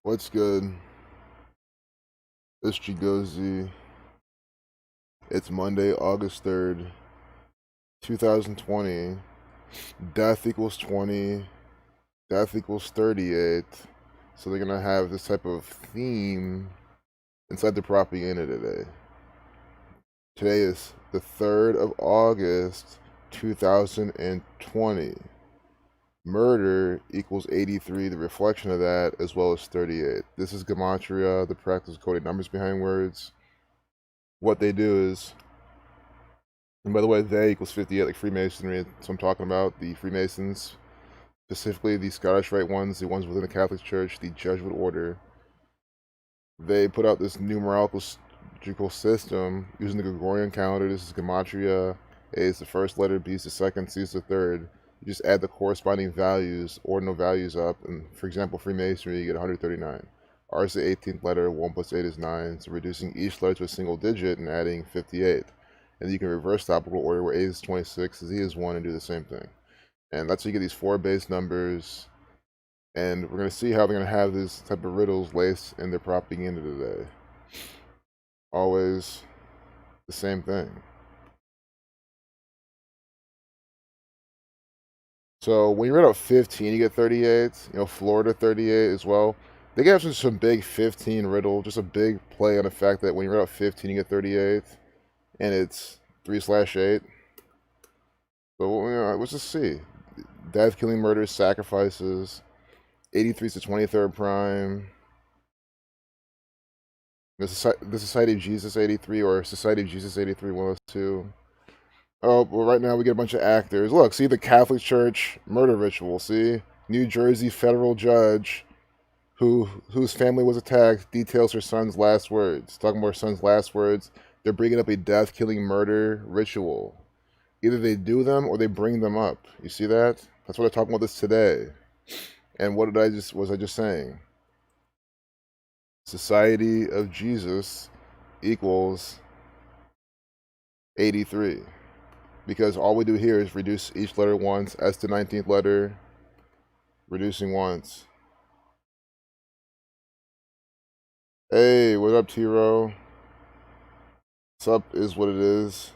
What's good? It's Chigozy. It's Monday, August 3rd, 2020. Death equals 20. Death equals 38. So they're going to have this type of theme inside the propaganda today. Today is the 3rd of August, 2020. Murder equals 83, the reflection of that, as well as 38. This is Gematria, the practice of coding numbers behind words. What they do is, and by the way, they equals 58, like Freemasonry. So I'm talking about the Freemasons, specifically the Scottish Rite ones, the ones within the Catholic Church, the Jesuit order. They put out this numerological system using the Gregorian calendar. This is Gematria. A is the first letter, B is the second, C is the third. You just add the corresponding values, ordinal values up, and for example, Freemasonry, you get 139. R is the 18th letter, 1 plus 8 is 9, so reducing each letter to a single digit and adding 58. And you can reverse the optical order where A is 26, Z is 1, and do the same thing. And that's how you get these 4 base numbers. And we're going to see how they're going to have this type of riddles laced in their propaganda today. Always the same thing. So when you read out 15, you get 38. Florida 38 as well. They get some big 15 riddle, just a big play on the fact that when you read out 15, you get 38. And it's 3/8. So let's just see. Death, killing, murder, sacrifices. 83 is the 23rd prime. The Society of Jesus 83 or Society of Jesus 83, one of those two. Oh, well, right now we get a bunch of actors. Look, see the Catholic Church murder ritual. See, New Jersey federal judge whose family was attacked details her son's last words. Talking about her son's last words. They're bringing up a death, killing, murder ritual. Either they do them or they bring them up. You see that? That's what I'm talking about this today. And what was I just saying? Society of Jesus equals 83. Because all we do here is reduce each letter once. S to 19th letter, reducing once. Hey, what up, T-Row? What's up is what it is.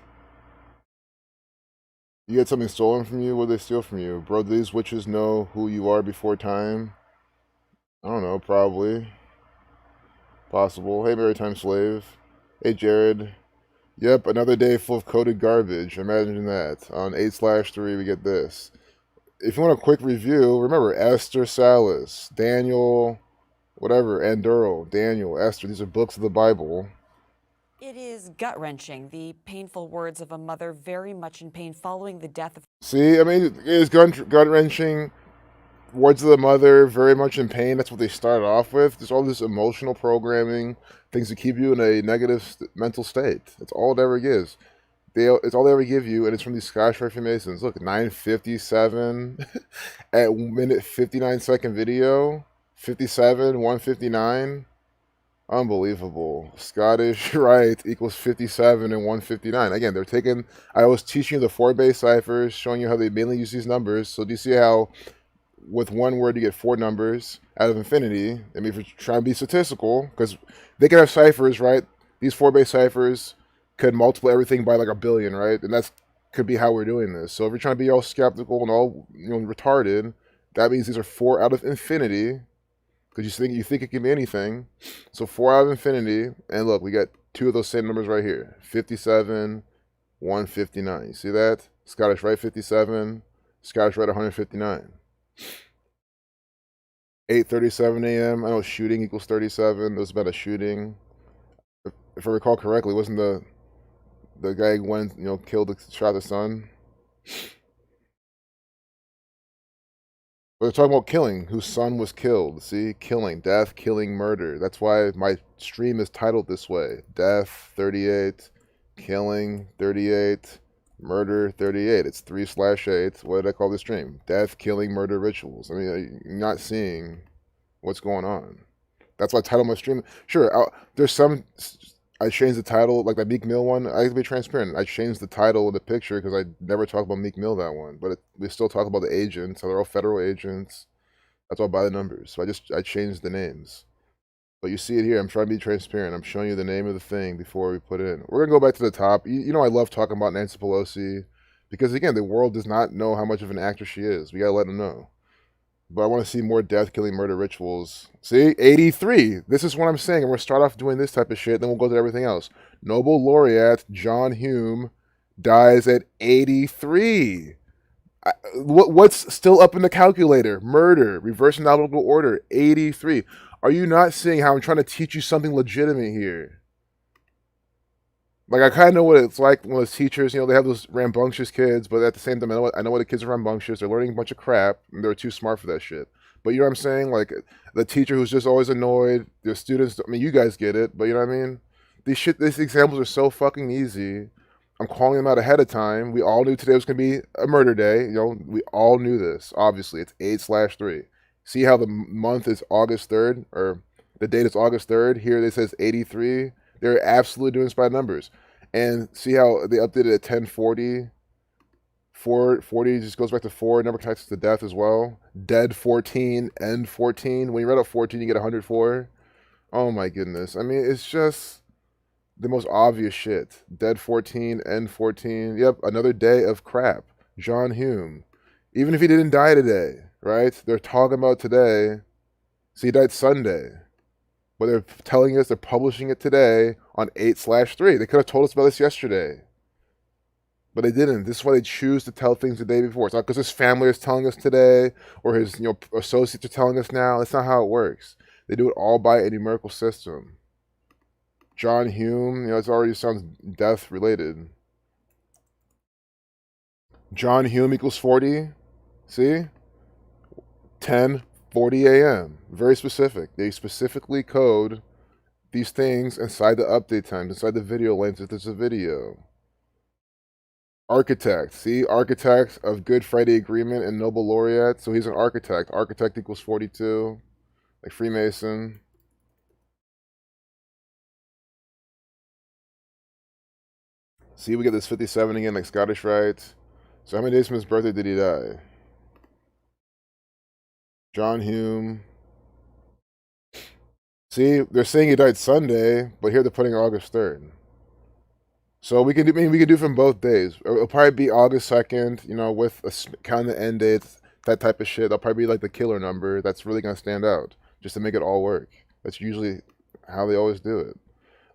You get something stolen from you? What did they steal from you? Bro, do these witches know who you are before time? I don't know, probably. Possible. Hey, Maritime Slave. Hey, Jared. Yep, another day full of coded garbage. Imagine that. On 8/3, we get this. If you want a quick review, remember Esther Salas, Daniel, whatever, Anduril, Daniel, Esther. These are books of the Bible. It is gut-wrenching, the painful words of a mother very much in pain following the death of... See, I mean, it is gut-wrenching. Words of the mother, very much in pain. That's what they started off with. There's all this emotional programming, things to keep you in a negative mental state. That's all it ever gives. It's all they ever give you, and it's from these Scottish Freemasons. Look, 9:57 at minute 59-second video, 57, 159. Unbelievable. Scottish Rite equals 57 and 159. Again, they're taking. I was teaching you the 4 base ciphers, showing you how they mainly use these numbers. So do you see how with one word you get 4 numbers out of infinity? I mean, if you're trying to be statistical, because they can have ciphers, right? These 4 base ciphers could multiply everything by like a billion, right? And that's could be how we're doing this. So if you're trying to be all skeptical and all retarded, that means these are 4 out of infinity, because you think it can be anything. So 4 out of infinity, and look, we got 2 of those same numbers right here: 57, 159. You see that? Scottish Rite 57, Scottish Rite 159. 8:37 a.m. I know shooting equals 37. It was about a shooting. If I recall correctly, wasn't the guy who went, shot the son? But they're talking about killing, whose son was killed. See? Killing. Death, killing, murder. That's why my stream is titled this way. Death, 38. Killing, 38. Murder, 38. It's 3/8. What did I call this stream? Death, killing, murder rituals. I mean, you're not seeing what's going on. That's why I titled my stream. Sure, there's some... I changed the title, like that Meek Mill one. I have to be transparent. I changed the title of the picture because I never talk about Meek Mill that one. But we still talk about the agents. So they're all federal agents. That's all by the numbers. So I changed the names. But you see it here. I'm trying to be transparent. I'm showing you the name of the thing before we put it in. We're going to go back to the top. You know I love talking about Nancy Pelosi because, again, the world does not know how much of an actor she is. We got to let them know. But I want to see more death, killing, murder rituals. See? 83. This is what I'm saying. And we'll start off doing this type of shit, then we'll go to everything else. Nobel laureate John Hume dies at 83. What's still up in the calculator? Murder, reverse alphabetical order, 83. Are you not seeing how I'm trying to teach you something legitimate here? Like, I kind of know what it's like when those teachers, they have those rambunctious kids, but at the same time, I know what the kids are rambunctious. They're learning a bunch of crap, and they're too smart for that shit. But you know what I'm saying? Like, the teacher who's just always annoyed, their students, I mean, you guys get it, but you know what I mean? These examples are so fucking easy. I'm calling them out ahead of time. We all knew today was going to be a murder day. We all knew this. Obviously, it's 8/3. See how the month is August 3rd, or the date is August 3rd. Here it says 83. They're absolutely doing this by numbers. And see how they updated at 1040. 440 just goes back to 4. Number connects to death as well. Dead 14, end 14. When you read out 14, you get 104. Oh my goodness. I mean, it's just the most obvious shit. Dead 14, end 14. Yep, another day of crap. John Hume. Even if he didn't die today, right? They're talking about today. So he died Sunday. But they're telling us they're publishing it today on 8/3. They could have told us about this yesterday. But they didn't. This is why they choose to tell things the day before. It's not because his family is telling us today or his associates are telling us now. That's not how it works. They do it all by a numerical system. John Hume, it already sounds death related. John Hume equals 40. See? 10:40 a.m. Very specific. They specifically code these things inside the update times, inside the video length if there's a video. Architect. See? Architect of Good Friday Agreement and Nobel Laureate. So he's an architect. Architect equals 42. Like Freemason. See, we get this 57 again, like Scottish Rite. So how many days from his birthday did he die? John Hume. See, they're saying he died Sunday, but here they're putting August 3rd. So we can do from both days. It'll probably be August 2nd, with counting the end dates, that type of shit. That'll probably be like the killer number that's really gonna stand out, just to make it all work. That's usually how they always do it.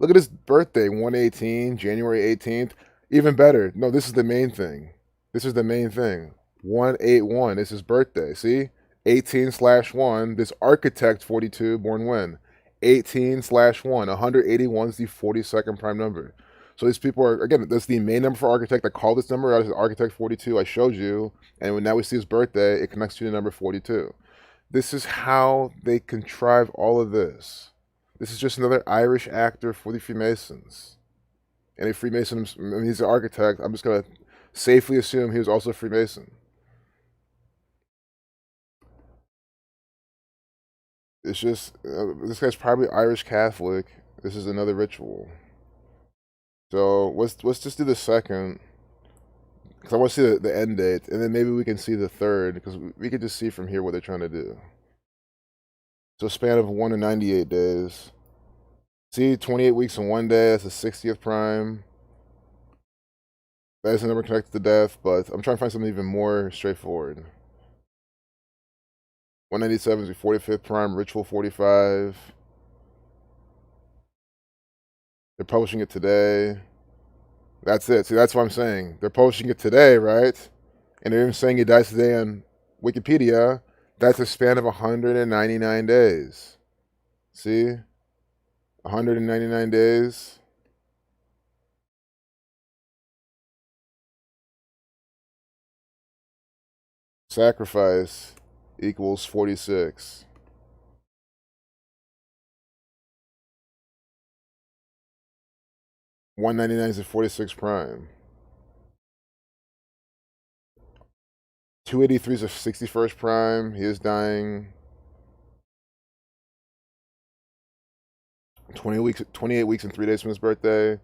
Look at his birthday, 1/18, January 18th. Even better. No, this is the main thing. This is the main thing. 181 is his birthday. See? 18/1. This architect 42, born when? 18/1. 181 is the 42nd prime number. So these people are, again, that's the main number for architect. I call this number out as architect 42. I showed you. And when now we see his birthday, it connects to the number 42. This is how they contrive all of this. This is just another Irish actor for the Freemasons. And a Freemason, he's an architect. I'm just going to safely assume he was also a Freemason. It's just, this guy's probably Irish Catholic. This is another ritual. So let's just do the second. Because I want to see the end date. And then maybe we can see the third. Because we can just see from here what they're trying to do. So a span of 1 to 98 days. See, 28 weeks in 1 day, that's the 60th prime. That is the number connected to death, but I'm trying to find something even more straightforward. 197 is the 45th prime, ritual 45. They're publishing it today. That's it. See, that's what I'm saying. They're publishing it today, right? And they're even saying he dies today on Wikipedia. That's a span of 199 days. See? 199 days. Sacrifice equals 46. $199 is a 46 prime. 283 is a 61st prime. He is dying. 28 weeks and 3 days from his birthday.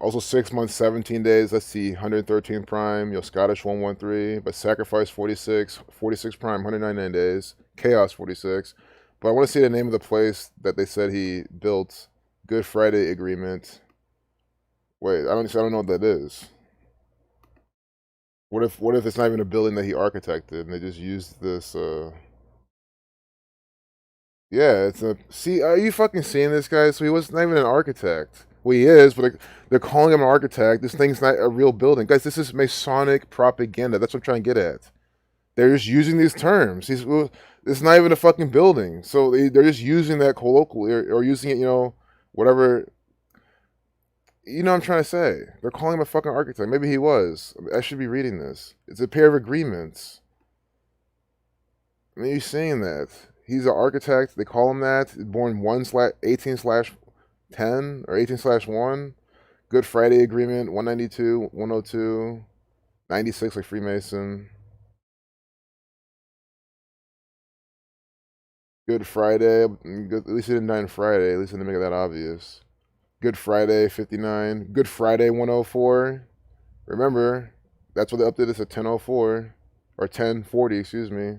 Also 6 months, 17 days. Let's see, 113 prime. Scottish 113. But sacrifice 46. 46 prime, 199 days. Chaos 46. But I want to see the name of the place that they said he built. Good Friday Agreement. Wait, I don't know what that is. What if it's not even a building that he architected and they just used this yeah, it's a see, are you fucking seeing this guy? So he was not even an architect. Well, he is, but they're calling him an architect. This thing's not a real building. Guys, this is Masonic propaganda. That's what I'm trying to get at. They're just using these terms. Well, it's not even a fucking building. So they're just using that colloquially or using it, whatever. You know what I'm trying to say. They're calling him a fucking architect. Maybe he was. I should be reading this. It's a pair of agreements. I mean, you're seeing that. He's an architect. They call him that. Born 18/10 or 18/1. Good Friday Agreement, 192, 102, 96 like Freemason. Good Friday. At least he didn't die on Friday. At least they didn't make it that obvious. Good Friday, 59. Good Friday, 104. Remember, that's what they updated this at 10:04 or 10:40, excuse me.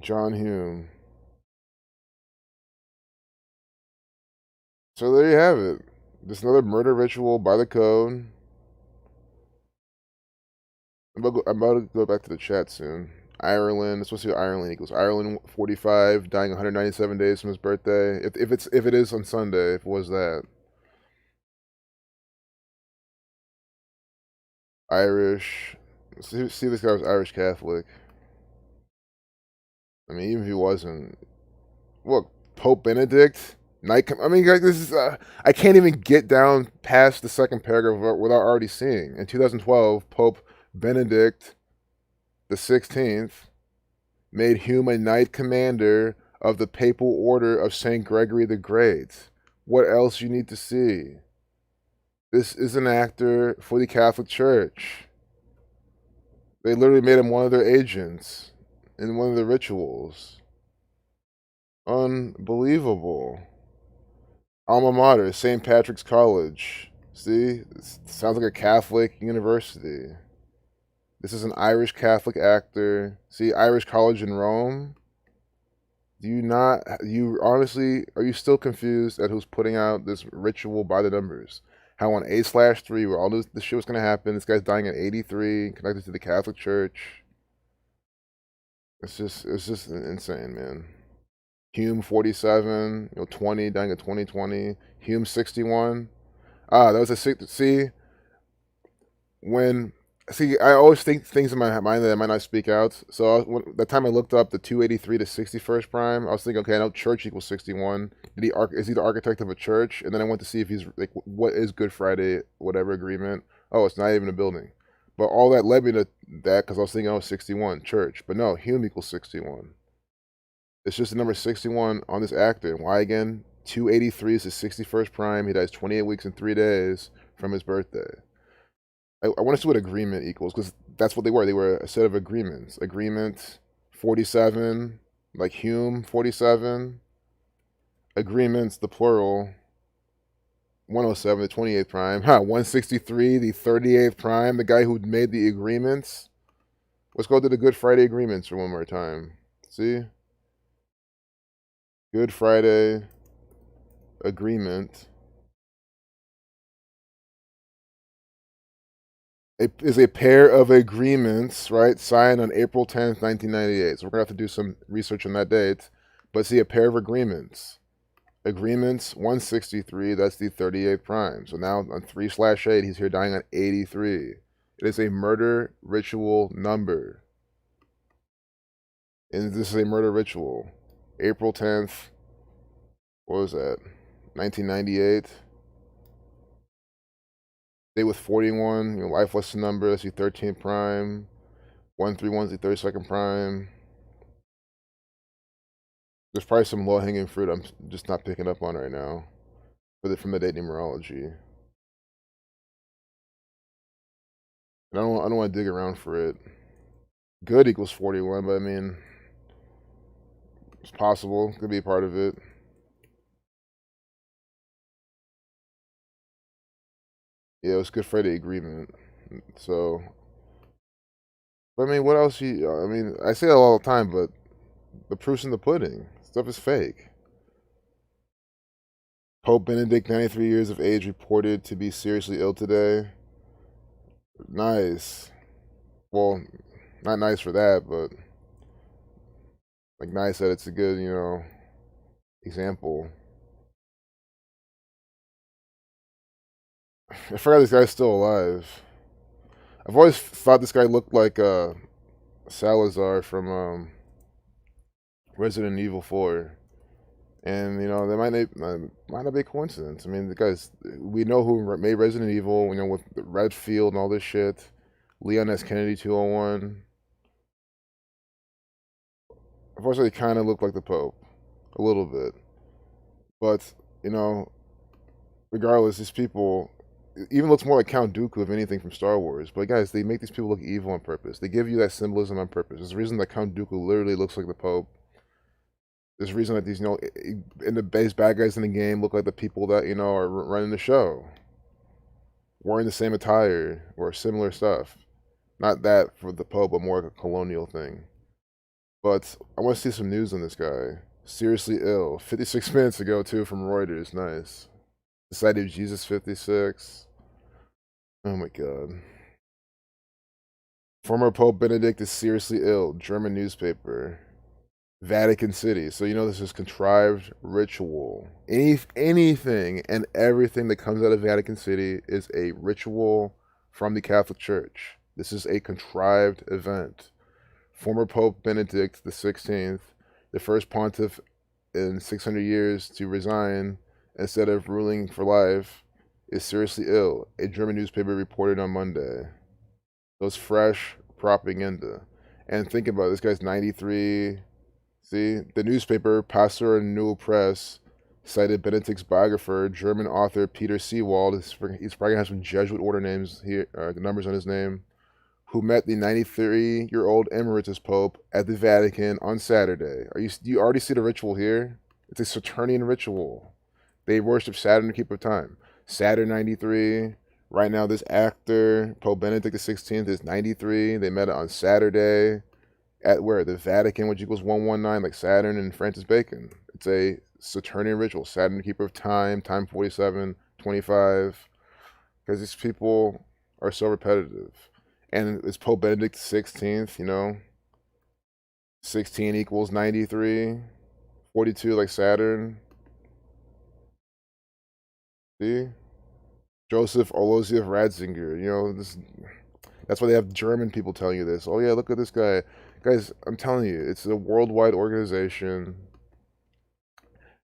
John Hume. So there you have it. Just another murder ritual by the code. I'm about to go back to the chat soon. Ireland. It's supposed to be Ireland equals Ireland 45, dying 197 days from his birthday. If it is on Sunday, if it was that. Irish. See, this guy was Irish Catholic. I mean, even if he wasn't, look, Pope Benedict. I mean, guys, this is. I can't even get down past the second paragraph without already seeing. In 2012, Pope Benedict the 16th made Hume a knight commander of the Papal Order of Saint Gregory the Great. What else you need to see? This is an actor for the Catholic Church. They literally made him one of their agents in one of the rituals. Unbelievable. Alma mater, St. Patrick's College. See? It sounds like a Catholic university. This is an Irish Catholic actor. See, Irish College in Rome. You honestly, are you still confused at who's putting out this ritual by the numbers? How on A/3, where all this shit was going to happen, this guy's dying at 83, connected to the Catholic Church. It's just insane, man. Hume 47, 20, dying at 2020. Hume 61. That was a see when I always think things in my mind that I might not speak out. So the time I looked up the 283 to 61st prime, I was thinking, okay, I know church equals 61. Is he the architect of a church? And then I went to see if he's like, what is Good Friday, whatever agreement? Oh, it's not even a building. But all that led me to that because I was thinking, oh, 61 church. But no, Hume equals 61. It's just the number 61 on this actor. And why again? 283 is his 61st prime. He dies 28 weeks and 3 days from his birthday. I want to see what agreement equals because that's what they were. They were a set of agreements. Agreement 47, like Hume 47. Agreements, the plural. 107, the 28th prime. 163, the 38th prime. The guy who made the agreements. Let's go to the Good Friday agreements for one more time. See? Good Friday agreement. Is a pair of agreements, right, signed on April 10th, 1998. So we're going to have to do some research on that date. But see, a pair of agreements. Agreements 163, that's the 38th prime. So now on 3/8, he's here dying on 83. It is a murder ritual number. And this is a murder ritual. April 10th, what was that? 1998. Day with 41, life lesson number, that's the 13th prime. 131 is the 32nd prime. There's probably some low-hanging fruit I'm just not picking up on right now from the date numerology. And I don't want to dig around for it. Good equals 41, but I mean, it's possible. Could be a part of it. Yeah, it was Good Friday agreement. So, but I mean, what else? I mean, I say that all the time, but the proof's in the pudding. Stuff is fake. Pope Benedict, 93 years of age, reported to be seriously ill today. Nice. Well, not nice for that, but like nice that it's a good, example. I forgot this guy's still alive. I've always thought this guy looked like Salazar from Resident Evil 4. And that might not be a coincidence. I mean, the guys we know who made Resident Evil. With Redfield and all this shit. Leon S. Kennedy 201. Unfortunately, kind of looked like the Pope, a little bit. But you know, regardless, these people even looks more like Count Dooku, if anything, from Star Wars. But guys, they make these people look evil on purpose. They give you that symbolism on purpose. There's a reason that Count Dooku literally looks like the Pope. There's a reason that these, in the base bad guys in the game look like the people that are running the show, wearing the same attire or similar stuff. Not that for the Pope, but more like a colonial thing. But I want to see some news on this guy. Seriously ill. 56 minutes ago, too, from Reuters. Nice. Society of Jesus 56. Oh my god. Former Pope Benedict is seriously ill. German newspaper. Vatican City. So this is contrived ritual. Anything and everything that comes out of Vatican City is a ritual from the Catholic Church. This is a contrived event. Former Pope Benedict the 16th, the first pontiff in 600 years to resign instead of ruling for life, is seriously ill, a German newspaper reported on Monday. Those fresh propaganda. And think about it, this guy's 93. See, the newspaper, Pastor and New Press, cited Benedict's biographer, German author Peter Seewald. He's probably going to have some Jesuit order names here, numbers on his name, who met the 93-year-old emeritus pope at the Vatican on Saturday. Do you already see the ritual here? It's a Saturnian ritual. They worship Saturn, the keeper of time. Saturn 93. Right now, this actor, Pope Benedict the 16th, is 93. They met on Saturday at where? The Vatican, which equals 119, like Saturn and Francis Bacon. It's a Saturnian ritual. Saturn, the keeper of time, time 47, 25. Because these people are so repetitive. And it's Pope Benedict the 16th, 16 equals 93. 42 like Saturn. See? Joseph Aloysius Ratzinger. That's why they have German people telling you this. Oh yeah, look at this guy. Guys, I'm telling you, it's a worldwide organization.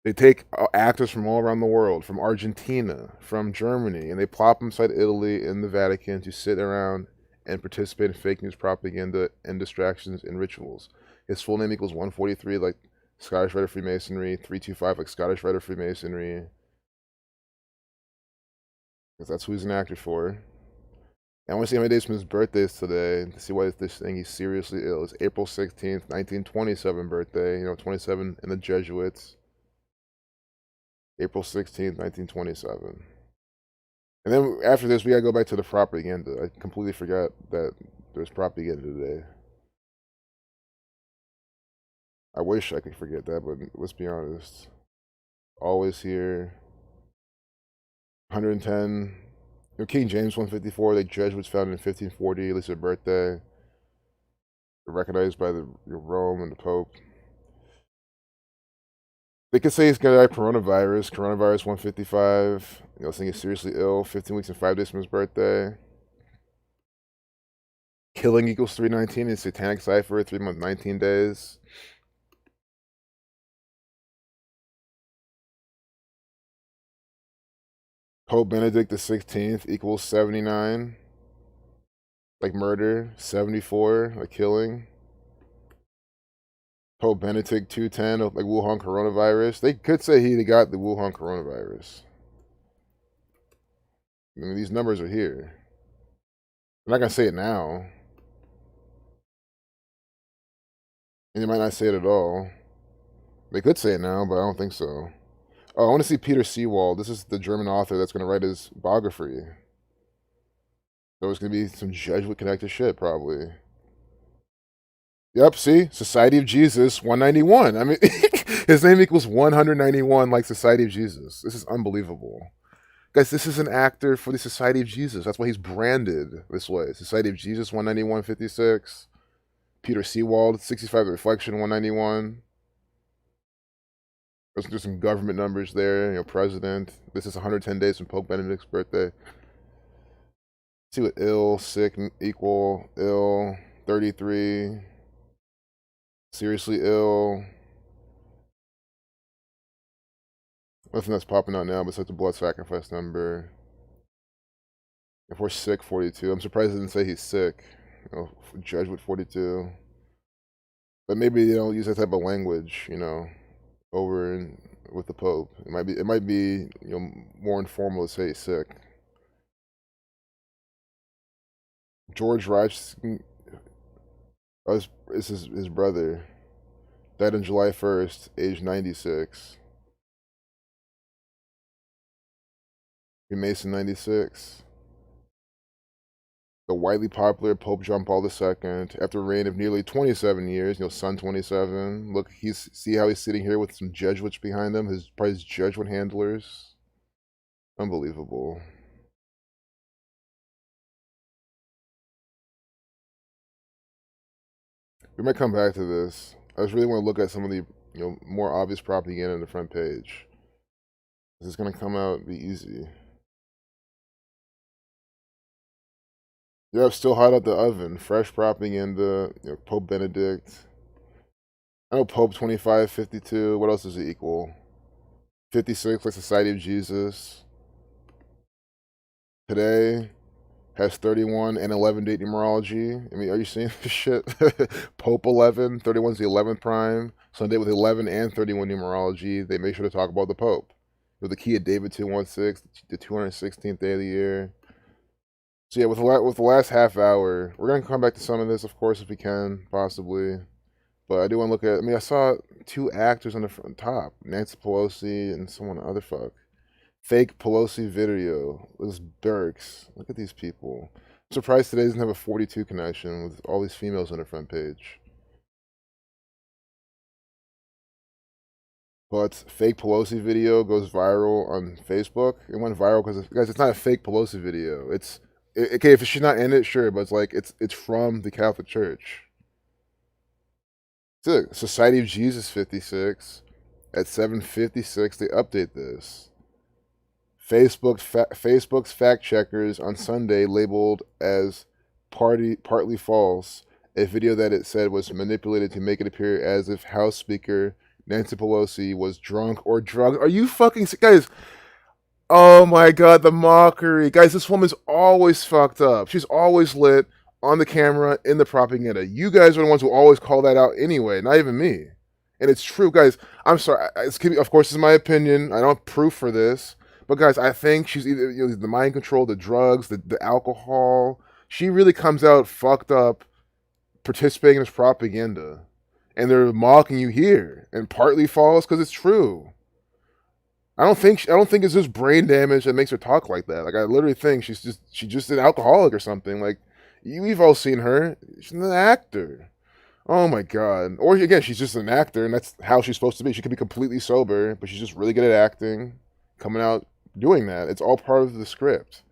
They take actors from all around the world, from Argentina, from Germany, and they plop them inside Italy in the Vatican to sit around and participate in fake news propaganda and distractions and rituals. His full name equals 143, like Scottish Rite of Freemasonry, 325, like Scottish Rite of Freemasonry. Because that's who he's an actor for. I want to see how many days from his birthday is today to see why this thing he's seriously ill. It's April 16th, 1927 birthday. 27 in the Jesuits. April 16th, 1927. And then after this, we gotta go back to the propaganda. I completely forgot that there's propaganda today. I wish I could forget that, but let's be honest. Always here. 110. King James 154, the Jesuits founded in 1540, at least their birthday. They're recognized by the Rome and the Pope. They could say he's gonna die of coronavirus. Coronavirus 155. Saying he's seriously ill. 15 weeks and 5 days from his birthday. Killing equals 319 in Satanic Cipher, 3 months, 19 days. Pope Benedict the 16th equals 79. Like murder. 74, like killing. Pope Benedict 210, like Wuhan coronavirus. They could say he got the Wuhan coronavirus. I mean, these numbers are here. I'm not going to say it now. And they might not say it at all. They could say it now, but I don't think so. Oh, I want to see Peter Seewald. This is the German author that's going to write his biography. So it's gonna be some Jesuit connected shit, probably. Yep, see? Society of Jesus, 191. I mean, his name equals 191 like Society of Jesus. This is unbelievable. Guys, this is an actor for the Society of Jesus. That's why he's branded this way. Society of Jesus, 191.56. Peter Seawald, 65 The Reflection, 191. There's some government numbers there. President. This is 110 days from Pope Benedict's birthday. See what ill, sick equal, ill, 33. Seriously ill. Nothing that's popping out now besides the blood sacrifice number. If we're sick, 42. I'm surprised it didn't say he's sick. Jesuit 42. But maybe they don't use that type of language, over with the Pope. It might be more informal to say he's sick. George Reich, this is his brother. Died on July 1st, age 96. Mason 96. The widely popular Pope John Paul II, after a reign of nearly 27 years, son 27. Look, see how he's sitting here with some Jesuits behind him, probably his Jesuit handlers. Unbelievable. We might come back to this. I just really want to look at some of the more obvious propaganda on the front page. This is gonna come out be easy. Yeah, still hot out the oven. Fresh propaganda. Pope Benedict. I know Pope 2552. What else does it equal? 56, like Society of Jesus. Today has 31 and 11 date numerology. I mean, are you seeing this shit? Pope 11. 31 is the 11th prime. Sunday with 11 and 31 numerology. They make sure to talk about the Pope. With the key of David 216, the 216th day of the year. So yeah, with the last half hour, we're gonna come back to some of this, of course, if we can, possibly. But I do want to look at. I mean, I saw two actors on the front top, Nancy Pelosi and someone other fuck. Fake Pelosi video. This Birx. Look at these people. I'm surprised today doesn't have a 42 connection with all these females on the front page. But fake Pelosi video goes viral on Facebook. It went viral because, guys, it's not a fake Pelosi video. Okay, if she's not in it, sure, but it's from the Catholic Church. Look, Society of Jesus 56. At 7:56, they update this. Facebook's fact checkers on Sunday labeled as partly false a video that it said was manipulated to make it appear as if House Speaker Nancy Pelosi was drunk or drugged. Are you fucking guys? Oh my god, the mockery. Guys, this woman's always fucked up. She's always lit on the camera in the propaganda. You guys are the ones who always call that out anyway, not even me. And it's true, guys. I'm sorry. Of course, it's my opinion. I don't have proof for this. But guys, I think she's either the mind control, the drugs, the alcohol. She really comes out fucked up participating in this propaganda. And they're mocking you here. And partly false because it's true. I don't think it's just brain damage that makes her talk like that. Like I literally think she's just an alcoholic or something. Like we've all seen her. She's an actor. Oh my god. Or again, she's just an actor and that's how she's supposed to be. She could be completely sober, but she's just really good at acting, coming out doing that. It's all part of the script.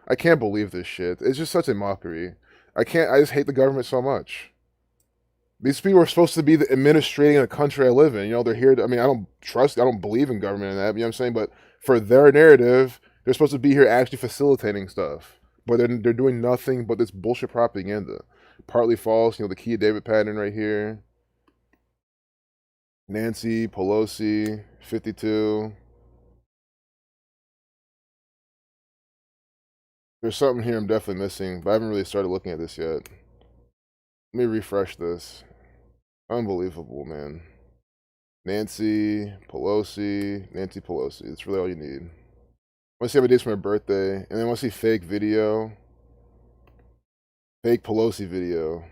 I can't believe this shit. It's just such a mockery. I just hate the government so much. These people are supposed to be the administrating the country I live in. They're here to, I don't believe in government and that, you know what I'm saying? But for their narrative, they're supposed to be here actually facilitating stuff. But they're doing nothing but this bullshit propaganda. Partly false, the key of David pattern right here. Nancy Pelosi, 52. There's something here I'm definitely missing, but I haven't really started looking at this yet. Let me refresh this. Unbelievable, man. Nancy Pelosi. That's really all you need. I want to see how many days for my birthday, and then I want to see fake video. Fake Pelosi video.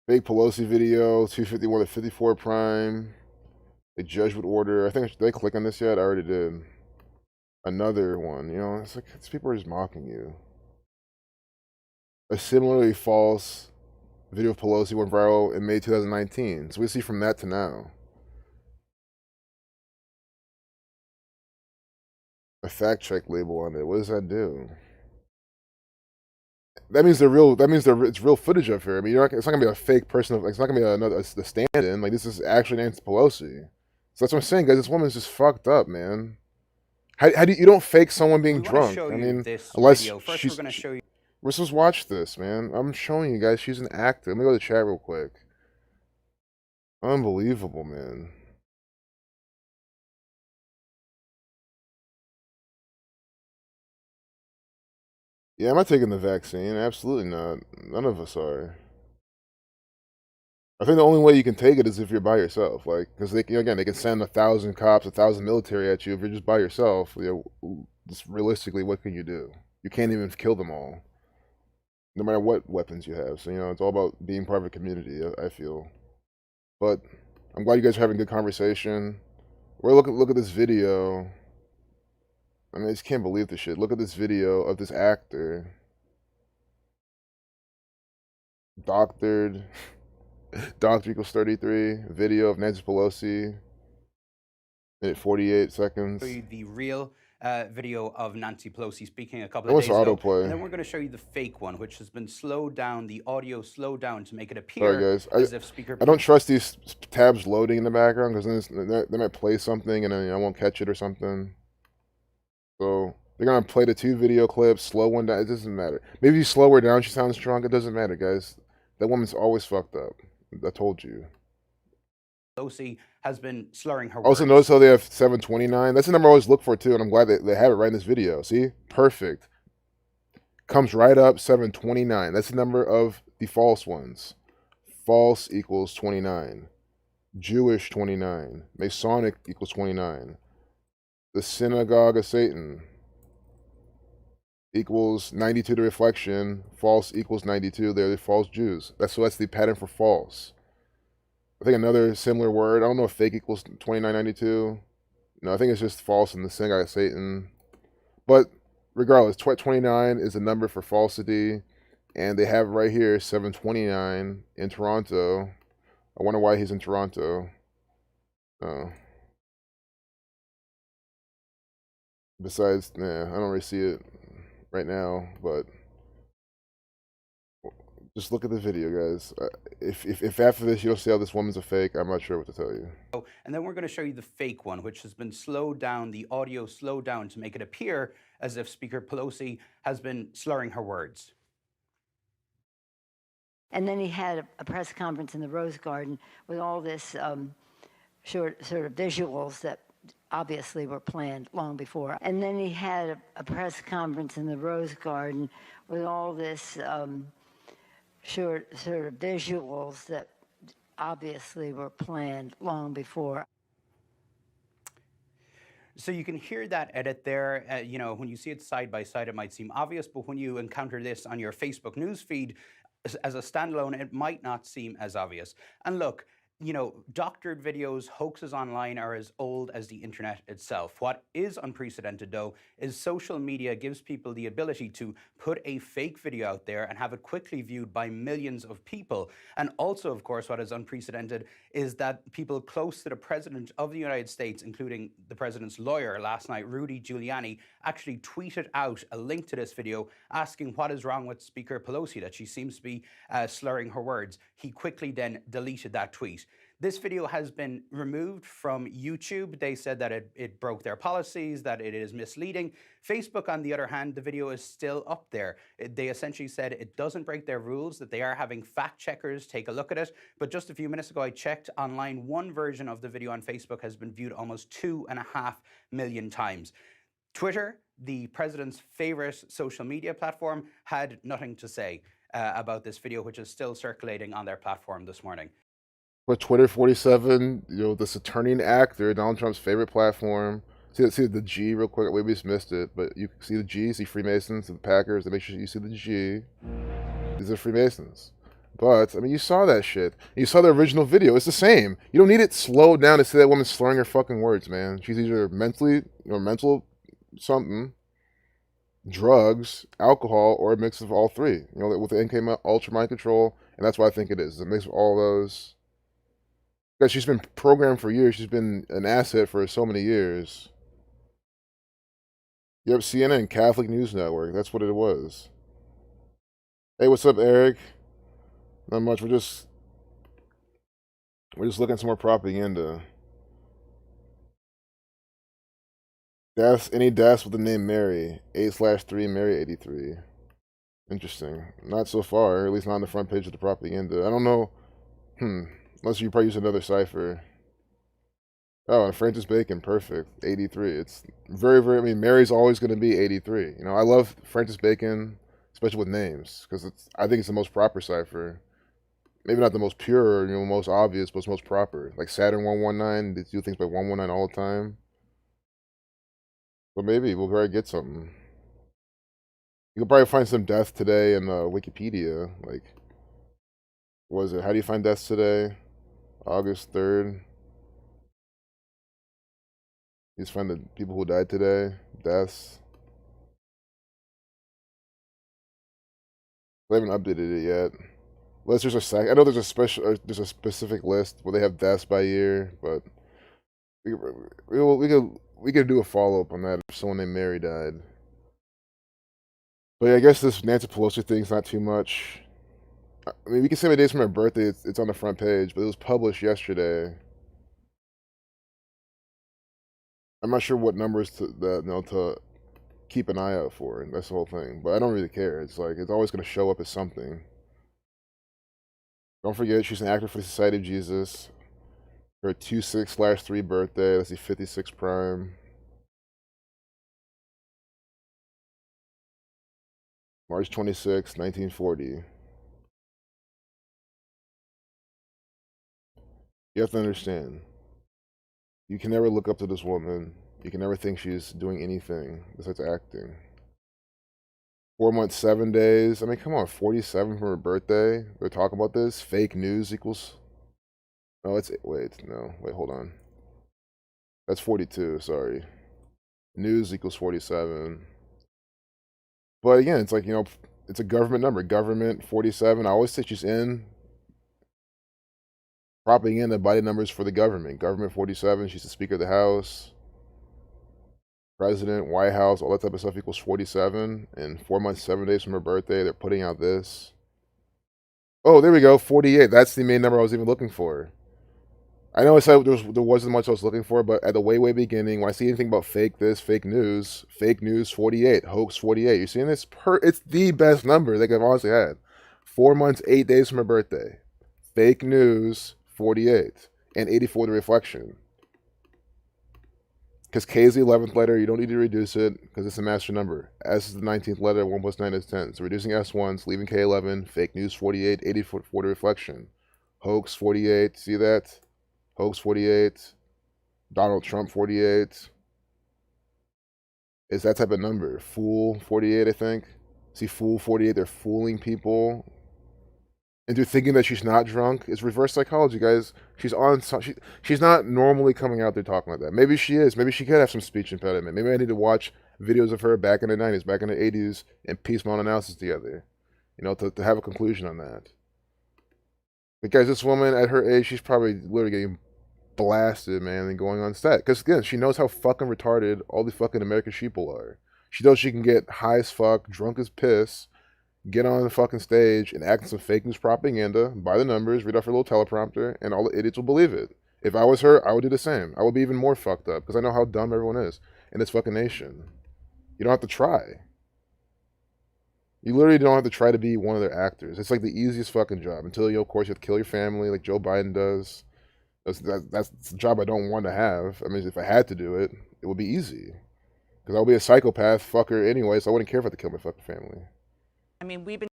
Fake Pelosi video, 251 to 54 prime. A Jesuit order. Did I click on this yet? I already did. Another one, you know, it's like these people are just mocking you. A similarly false video of Pelosi went viral in May 2019. So we see from that to now. A fact check label on it. What does that do? That means they're real. That means it's real footage of her. I mean, it's not gonna be a fake person. It's not gonna be a stand-in. Like, this is actually Nancy Pelosi. So that's what I'm saying, guys. This woman's just fucked up, man. How do you don't fake someone being drunk? I mean, unless she's. We're supposed to watch this, man. I'm showing you guys. She's an actor. Let me go to the chat real quick. Unbelievable, man. Yeah, I'm not taking the vaccine. Absolutely not. None of us are. I think the only way you can take it is if you're by yourself, like, because they can send 1,000 cops, 1,000 military at you. If you're just by yourself, just realistically, what can you do? You can't even kill them all, no matter what weapons you have. So it's all about being part of a community. I feel, but I'm glad you guys are having a good conversation. We're look at this video. I mean, I just can't believe this shit. Look at this video of this actor, doctored. Doctor equals 33. Video of Nancy Pelosi. Minute 48 seconds. The real video of Nancy Pelosi speaking a couple of days ago. Autoplay. And then we're going to show you the fake one, which has been slowed down, the audio slowed down to make it appear as if Speaker... I don't trust these tabs loading in the background, because then they might play something and then I won't catch it or something. So they're going to play the 2 video clips, slow one down. It doesn't matter. Maybe you slow her down, she sounds drunk. It doesn't matter, guys. That woman's always fucked up. I told you. Pelosi has been slurring her words. Also, notice how they have 729. That's the number I always look for, too, and I'm glad they have it right in this video. See? Perfect. Comes right up, 729. That's the number of the false ones. False equals 29. Jewish, 29. Masonic equals 29. The Synagogue of Satan equals 92 to reflection. False equals 92. They're the false Jews. That's the pattern for false. I think another similar word. I don't know if fake equals 2992. No, I think it's just false in the Synagogue of Satan. But regardless, 29 is a number for falsity. And they have right here 729 in Toronto. I wonder why he's in Toronto. Oh. Besides, I don't really see it right now, but just look at the video, guys. If after this you don't see how this woman's a fake, I'm not sure what to tell you. And then we're going to show you the fake one, which has been slowed down, the audio slowed down to make it appear as if Speaker Pelosi has been slurring her words. And then he had a press conference in the Rose Garden with all this sort of visuals that obviously were planned long before. And then he had a press conference in the Rose Garden with all this sort of visuals that obviously were planned long before. So you can hear that edit there. When you see it side by side, it might seem obvious, but when you encounter this on your Facebook news feed as a standalone, it might not seem as obvious. And look, doctored videos, hoaxes online are as old as the internet itself. What is unprecedented, though, is social media gives people the ability to put a fake video out there and have it quickly viewed by millions of people. And also, of course, what is unprecedented is that people close to the President of the United States, including the President's lawyer last night, Rudy Giuliani, actually tweeted out a link to this video asking what is wrong with Speaker Pelosi, that she seems to be slurring her words. He quickly then deleted that tweet. This video has been removed from YouTube. They said that it broke their policies, that it is misleading. Facebook, on the other hand, the video is still up there. They essentially said it doesn't break their rules, that they are having fact checkers take a look at it. But just a few minutes ago, I checked online. One version of the video on Facebook has been viewed almost 2.5 million times. Twitter, the president's favorite social media platform, had nothing to say about this video, which is still circulating on their platform this morning. For Twitter 47, the Saturnian actor, Donald Trump's favorite platform. See the G real quick. We just missed it, but you see the G, see Freemasons, the Packers. They make sure you see the G. These are Freemasons. But, I mean, you saw that shit. You saw the original video. It's the same. You don't need it slowed down to see that woman slurring her fucking words, man. She's either mental something, drugs, alcohol, or a mix of all three. You know, with the NK Ultra mind control, and that's what I think it is. It's a mix of all those. Because she's been programmed for years. She's been an asset for so many years. Yep, CNN, Catholic News Network. That's what it was. Hey, what's up, Eric? Not much. We're just looking at some more propaganda. Deaths. Any deaths with the name Mary? 8/3 Mary 83. Interesting. Not so far. At least not on the front page of the propaganda. I don't know. Unless you probably use another cipher. Oh, and Francis Bacon, perfect. 83. It's very, very. I mean, Mary's always going to be 83. You know, I love Francis Bacon, especially with names, because I think it's the most proper cipher. Maybe not the most pure, you know, most obvious, but it's most proper. Like Saturn 119, they do things by 119 all the time. But maybe we'll probably get something. You can probably find some death today in Wikipedia. Like, what is it? How do you find deaths today? August 3rd. You just find the people who died today, deaths. They haven't updated it yet. Unless there's I know there's there's a specific list where they have deaths by year, but we could do a follow up on that if someone named Mary died. But yeah, I guess this Nancy Pelosi thing's not too much. I mean, we can say my days for my birthday. It's on the front page, but it was published yesterday. I'm not sure what numbers to keep an eye out for. And that's the whole thing. But I don't really care. It's like it's always going to show up as something. Don't forget, she's an actor for the Society of Jesus. Her 26/3 birthday. That's the 56 prime. March 26, 1940. You have to understand. You can never look up to this woman. You can never think she's doing anything besides acting. 4 months, 7 days. I mean, come on, 47 from her birthday. They're talking about this. Fake news equals. No, wait, hold on. That's 42. Sorry. News equals 47. But again, it's like, you know, it's a government number. Government 47. I always say she's in propaganda body numbers for the government. Government 47. She's the Speaker of the House. President, White House, all that type of stuff equals 47. And 4 months, 7 days from her birthday, they're putting out this. Oh, there we go, 48. That's the main number I was even looking for. I know I said there wasn't much I was looking for, but at the way beginning, when I see anything about fake news 48, hoax 48. You seeing this? It's the best number they could have honestly had. 4 months, 8 days from her birthday. Fake news 48 and 84 the reflection. Because K is the 11th letter, you don't need to reduce it because it's a master number. S is the 19th letter, 1 plus 9 is 10. So reducing S1s, leaving K11, fake news 48, 84 the reflection. Hoax 48, see that? Hoax 48, Donald Trump 48. It's that type of number. Fool 48, I think. See, Fool 48, they're fooling people into thinking that she's not drunk. It's reverse psychology, guys. She's not normally coming out there talking like that. Maybe she is. Maybe she could have some speech impediment. Maybe I need to watch videos of her back in the 90s, back in the 80s, and piece my own analysis together. You know, to have a conclusion on that. But guys, this woman at her age, she's probably literally getting blasted, man, and going on set. Because again, she knows how fucking retarded all the fucking American sheeple are. She knows she can get high as fuck, drunk as piss, get on the fucking stage and act some fake news propaganda, by the numbers, read off her little teleprompter, and all the idiots will believe it. If I was her, I would do the same. I would be even more fucked up because I know how dumb everyone is in this fucking nation. You don't have to try. You literally don't have to try to be one of their actors. It's like the easiest fucking job until you, of course, you have to kill your family like Joe Biden does. That's the job I don't want to have. I mean, if I had to do it, it would be easy. Because I'll be a psychopath fucker anyway, so I wouldn't care if I had to kill my fucking family. I mean, we've been.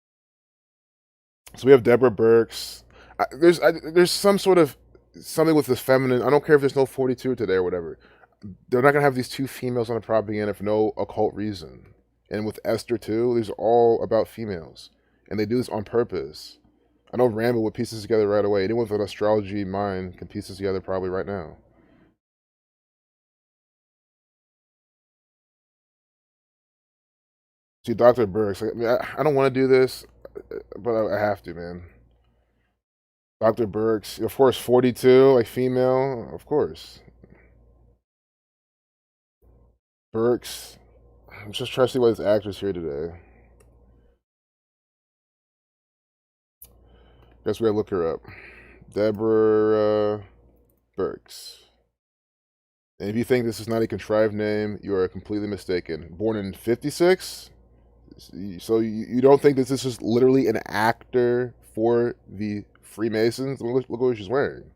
So we have Deborah Birx. There's some sort of something with this feminine. I don't care if there's no 42 today or whatever. They're not gonna have these two females on the propaganda for no occult reason. And with Esther too, these are all about females, and they do this on purpose. I know Rambo would piece this together right away. Anyone with an astrology mind can piece this together probably right now. See, Dr. Birx. I mean, I don't want to do this, but I have to, man. Dr. Birx, of course, 42, like female, of course. Birx. I'm just trying to see what this actress here today. Guess we gotta look her up. Deborah Birx. And if you think this is not a contrived name, you are completely mistaken. Born in 56? So you don't think that this is literally an actor for the Freemasons? Look what she's wearing.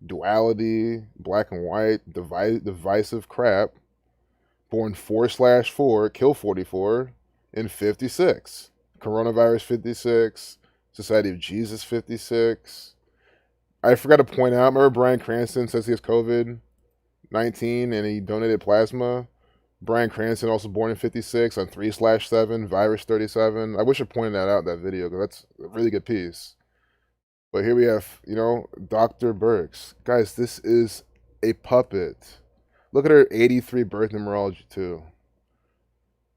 Duality, black and white, divisive crap. Born 4/4, kill 44 in 56. Coronavirus 56. Society of Jesus 56. I forgot to point out, remember Bryan Cranston says he has COVID-19 and he donated plasma? Bryan Cranston, also born in 56, on 3/7, virus 37. I wish I pointed that out in that video because that's a really good piece. But here we have, Dr. Birx. Guys, this is a puppet. Look at her 83 birth numerology, too.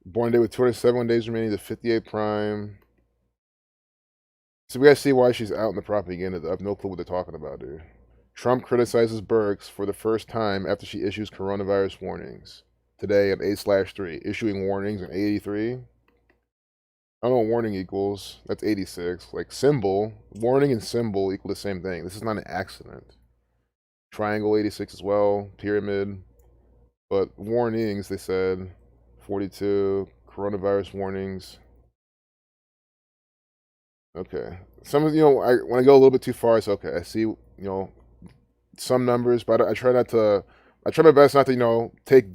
Born day with 271 days remaining to 58 prime. So we gotta see why she's out in the propaganda. I have no clue what they're talking about here. Trump criticizes Birx for the first time after she issues coronavirus warnings. Today at 8/3, issuing warnings in 83. I don't know what warning equals. That's 86. Like symbol, warning and symbol equal the same thing. This is not an accident. Triangle 86 as well, pyramid. But warnings, they said, 42, coronavirus warnings. Okay. Some of, when I go a little bit too far, it's okay. I see, some numbers, but I try my best not to, take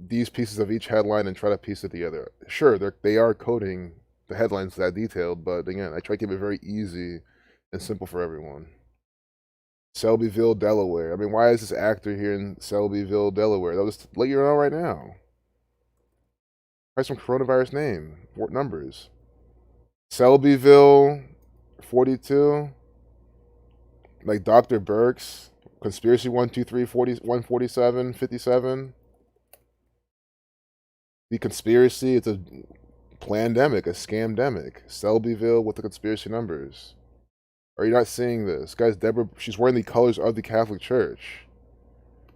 these pieces of each headline and try to piece it together. Sure, they are coding the headlines that detailed, but again, I try to keep it very easy and simple for everyone. Selbyville, Delaware. I mean, why is this actor here in Selbyville, Delaware? They'll just let you know right now. Try some coronavirus name, numbers. Selbyville, 42. Like Dr. Birx, Conspiracy 123, 147, 57. The conspiracy, it's a plandemic, a scamdemic. Selbyville with the conspiracy numbers. Are you not seeing this? Guys, Deborah, she's wearing the colors of the Catholic Church.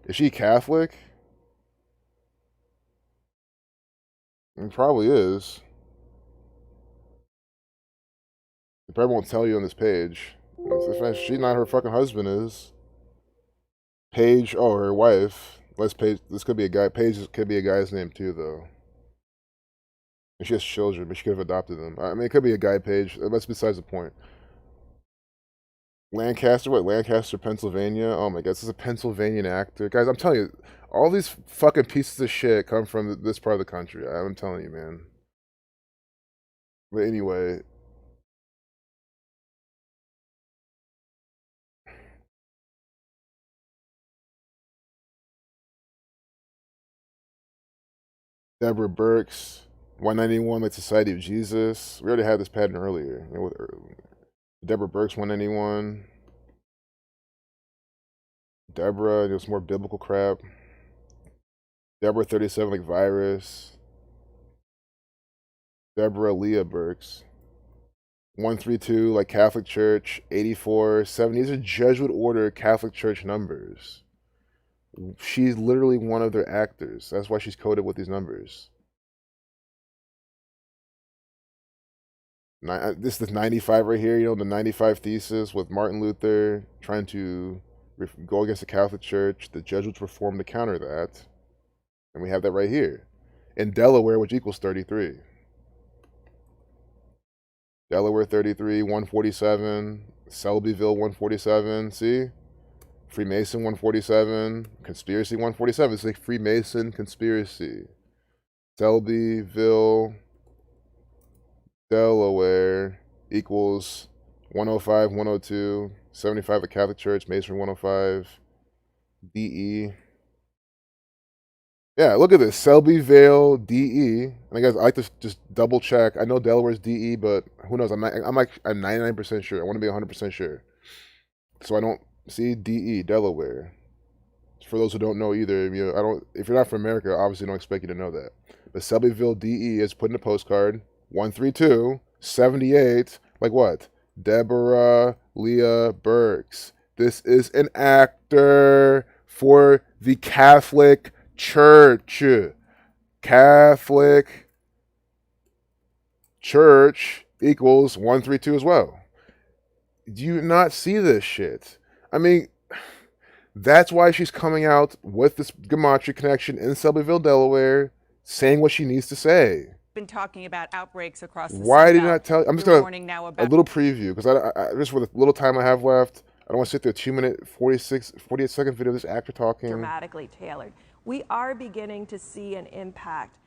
Is she Catholic? It probably is. They probably won't tell you on this page. She's not, her fucking husband is. Paige, her wife. This could be a guy. Paige could be a guy's name too, though. And she has children, but she could have adopted them. I mean, it could be a guy, Paige. That's besides the point. Lancaster, Pennsylvania. Oh my god, this is a Pennsylvanian actor. Guys, I'm telling you, all these fucking pieces of shit come from this part of the country. I'm telling you, man. But anyway. Deborah Birx, 191, like Society of Jesus. We already had this pattern earlier. With Deborah Birx, 191. Deborah, some more biblical crap. Deborah 37, like virus. Deborah Leah Birx. 132, like Catholic Church. 84, 70. These are Jesuit order Catholic Church numbers. She's literally one of their actors. That's why she's coded with these numbers. This is the 95 right here, the 95 thesis with Martin Luther trying to go against the Catholic Church. The Jesuits were formed to counter that. And we have that right here. In Delaware, which equals 33. Delaware 33, 147. Selbyville 147. See? Freemason 147. Conspiracy 147. It's like Freemason conspiracy. Selbyville, Delaware equals 105, 102. 75 the Catholic Church. Masonry 105. DE. Yeah, look at this. Selbyville, DE. And I guess I like to just double check. I know Delaware's DE, but who knows? I'm 99% sure. I want to be 100% sure. So I don't see DE, Delaware. for those who don't know either, I don't. If you're not from America, obviously don't expect you to know that. But Shelbyville, DE is put in a postcard 132 78. Like what? Deborah Leah Birx. This is an actor for the Catholic Church. Catholic Church equals 132 as well. Do you not see this shit? I mean, that's why she's coming out with this Gematria connection in Shelbyville, Delaware, saying what she needs to say. Been talking about outbreaks across the Why did you Sun not tell? I'm just You're gonna warning now a about little preview because I just with the little time I have left, I don't want to sit through a 2-minute 48-second video of this actor talking. Dramatically tailored. We are beginning to see an impact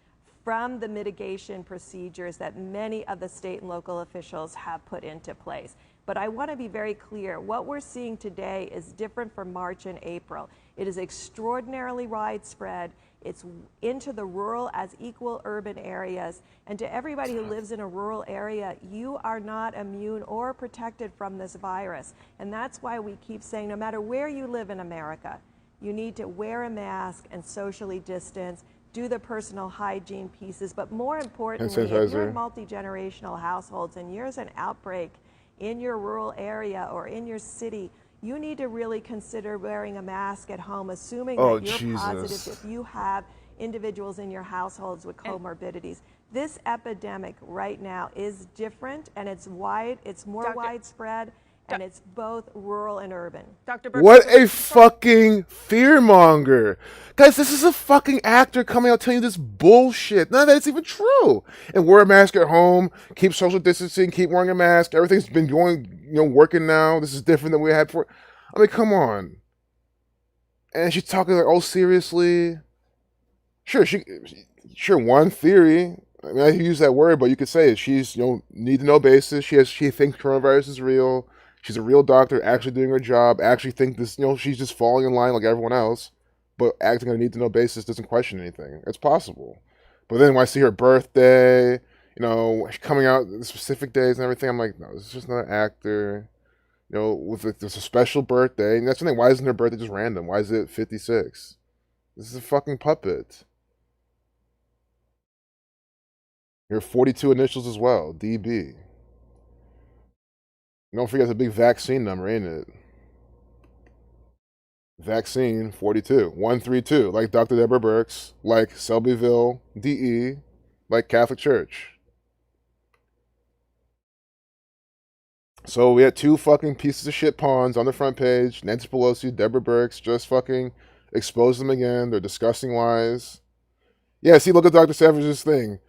from the mitigation procedures that many of the state and local officials have put into place. But I want to be very clear, what we're seeing today is different from March and April. It is extraordinarily widespread. It's into the rural as equal urban areas. And to everybody who lives in a rural area, you are not immune or protected from this virus. And that's why we keep saying, no matter where you live in America, you need to wear a mask and socially distance, do the personal hygiene pieces. But more importantly, if you're in multi-generational households and there's an outbreak in your rural area or in your city, you need to really consider wearing a mask at home, assuming that you're positive if you have individuals in your households with comorbidities. This epidemic right now is different, and it's more widespread, and it's both rural and urban. Dr. Birx, What a fucking fearmonger. Guys, this is a fucking actor coming out telling you this bullshit. None of that's even true. And wear a mask at home, keep social distancing, keep wearing a mask. Everything's been going, working now. This is different than we had before. I mean, come on. And she's talking like, oh, seriously? Sure, one theory. I mean, I use that word, but you could say it. She's, need to know basis. She thinks coronavirus is real. She's a real doctor, actually doing her job, actually think this, she's just falling in line like everyone else, but acting on a need-to-know basis doesn't question anything. It's possible. But then when I see her birthday, coming out the specific days and everything, I'm like, no, this is just not an actor, with a special birthday. And that's the thing, why isn't her birthday just random? Why is it 56? This is a fucking puppet. Her 42 initials as well, DB. Don't forget the big vaccine number, ain't it? Vaccine 42, 132, like Dr. Deborah Birx, like Shelbyville, DE, like Catholic Church. So we had 2 fucking pieces of shit pawns on the front page. Nancy Pelosi, Deborah Birx, just fucking expose them again. They're disgusting lies. Yeah, see, look at Dr. Savage's thing.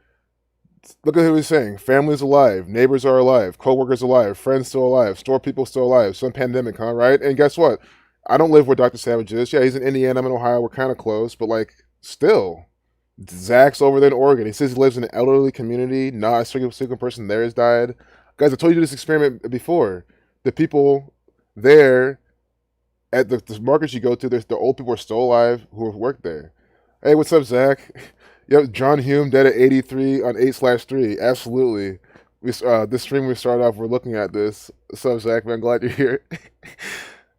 Look at who he's saying. Families alive, neighbors are alive, co-workers alive, friends still alive, store people still alive. Some pandemic, huh? Right? And guess what? I don't live where Dr. Savage is. Yeah, he's in Indiana. I'm in Ohio. We're kind of close, but still, Zach's over there in Oregon. He says he lives in an elderly community. Not a single person there has died. Guys, I told you this experiment before. The people there at the markets you go to, the old people are still alive who have worked there. Hey, what's up, Zach? Yep, John Hume dead at 83 on 8/3. Absolutely. This stream we started off, we're looking at this. What's up, Zach? Man, glad you're here.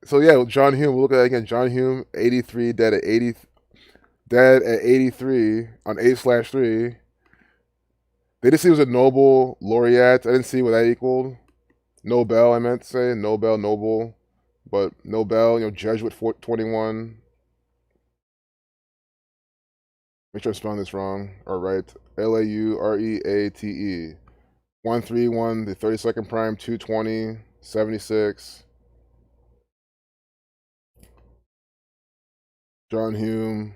So yeah, John Hume. We'll look at it again. John Hume, 83, dead at 83 on 8/3. They didn't see he was a Nobel laureate. I didn't see what that equaled. Nobel, I meant to say Nobel, but Nobel. Jesuit 21. Make sure I'm spelling this wrong or right. Laureate. 131, the 32nd prime, 220, 76. John Hume.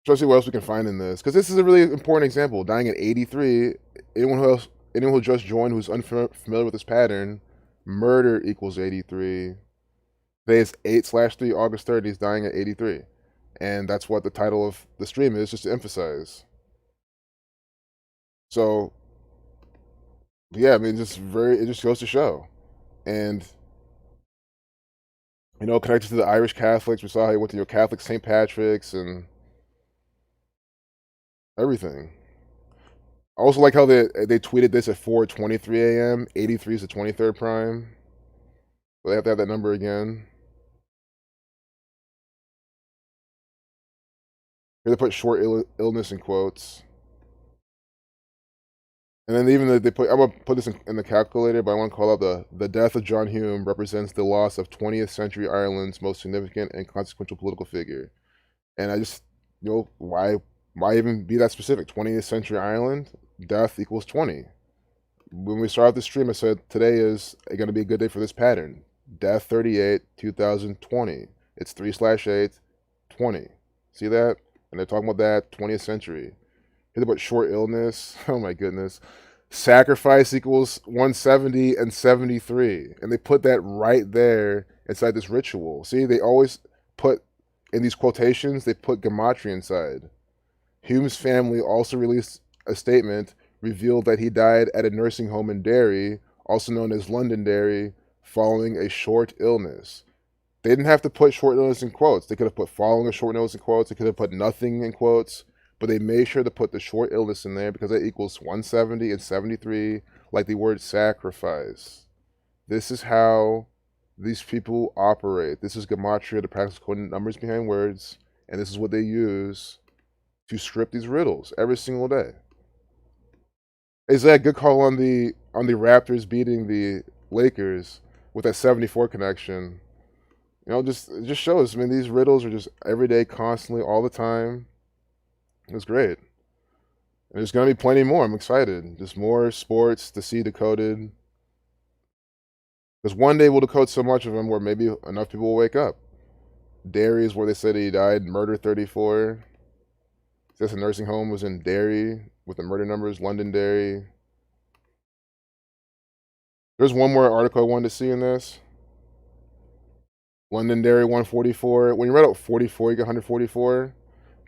Trying to see what else we can find in this, because this is a really important example. Dying at 83. Anyone who just joined who's unfamiliar with this pattern, murder equals 83. Today is 8/3, August 3rd. He's dying at 83. And that's what the title of the stream is, just to emphasize. So, yeah, I mean, it just goes to show. And, connected to the Irish Catholics, we saw how he went to Catholic St. Patrick's and everything. I also like how they tweeted this at 4:23 a.m. 83 is the 23rd prime. So they have to have that number again. Here they put short illness in quotes. And then even they put, I'm going to put this in the calculator, but I want to call out the death of John Hume represents the loss of 20th century Ireland's most significant and consequential political figure. And I just, why even be that specific? 20th century Ireland, death equals 20. When we started the stream, I said today is going to be a good day for this pattern. Death 38, 2020. It's 3/8, 20. See that? And they're talking about that 20th century. Hear about short illness. Oh my goodness. Sacrifice equals 170 and 73. And they put that right there inside this ritual. See, they always put in these quotations, they put Gematria inside. Hume's family also released a statement, revealed that he died at a nursing home in Derry, also known as Londonderry, following a short illness. They didn't have to put short illness in quotes. They could have put following a short illness in quotes. They could have put nothing in quotes. But they made sure to put the short illness in there because that equals 170 and 73, like the word sacrifice. This is how these people operate. This is Gematria, the practice of coding numbers behind words, and this is what they use to script these riddles every single day. Is that a good call on the Raptors beating the Lakers with that 74 connection? It just shows. I mean, these riddles are just every day, constantly, all the time. It's great. And there's going to be plenty more. I'm excited. Just more sports to see decoded. Because one day we'll decode so much of them where maybe enough people will wake up. Derry is where they said he died. Murder 34. Says the nursing home was in Derry with the murder numbers. Londonderry. There's one more article I wanted to see in this. Londonderry 144. When you read out 44, you get 144.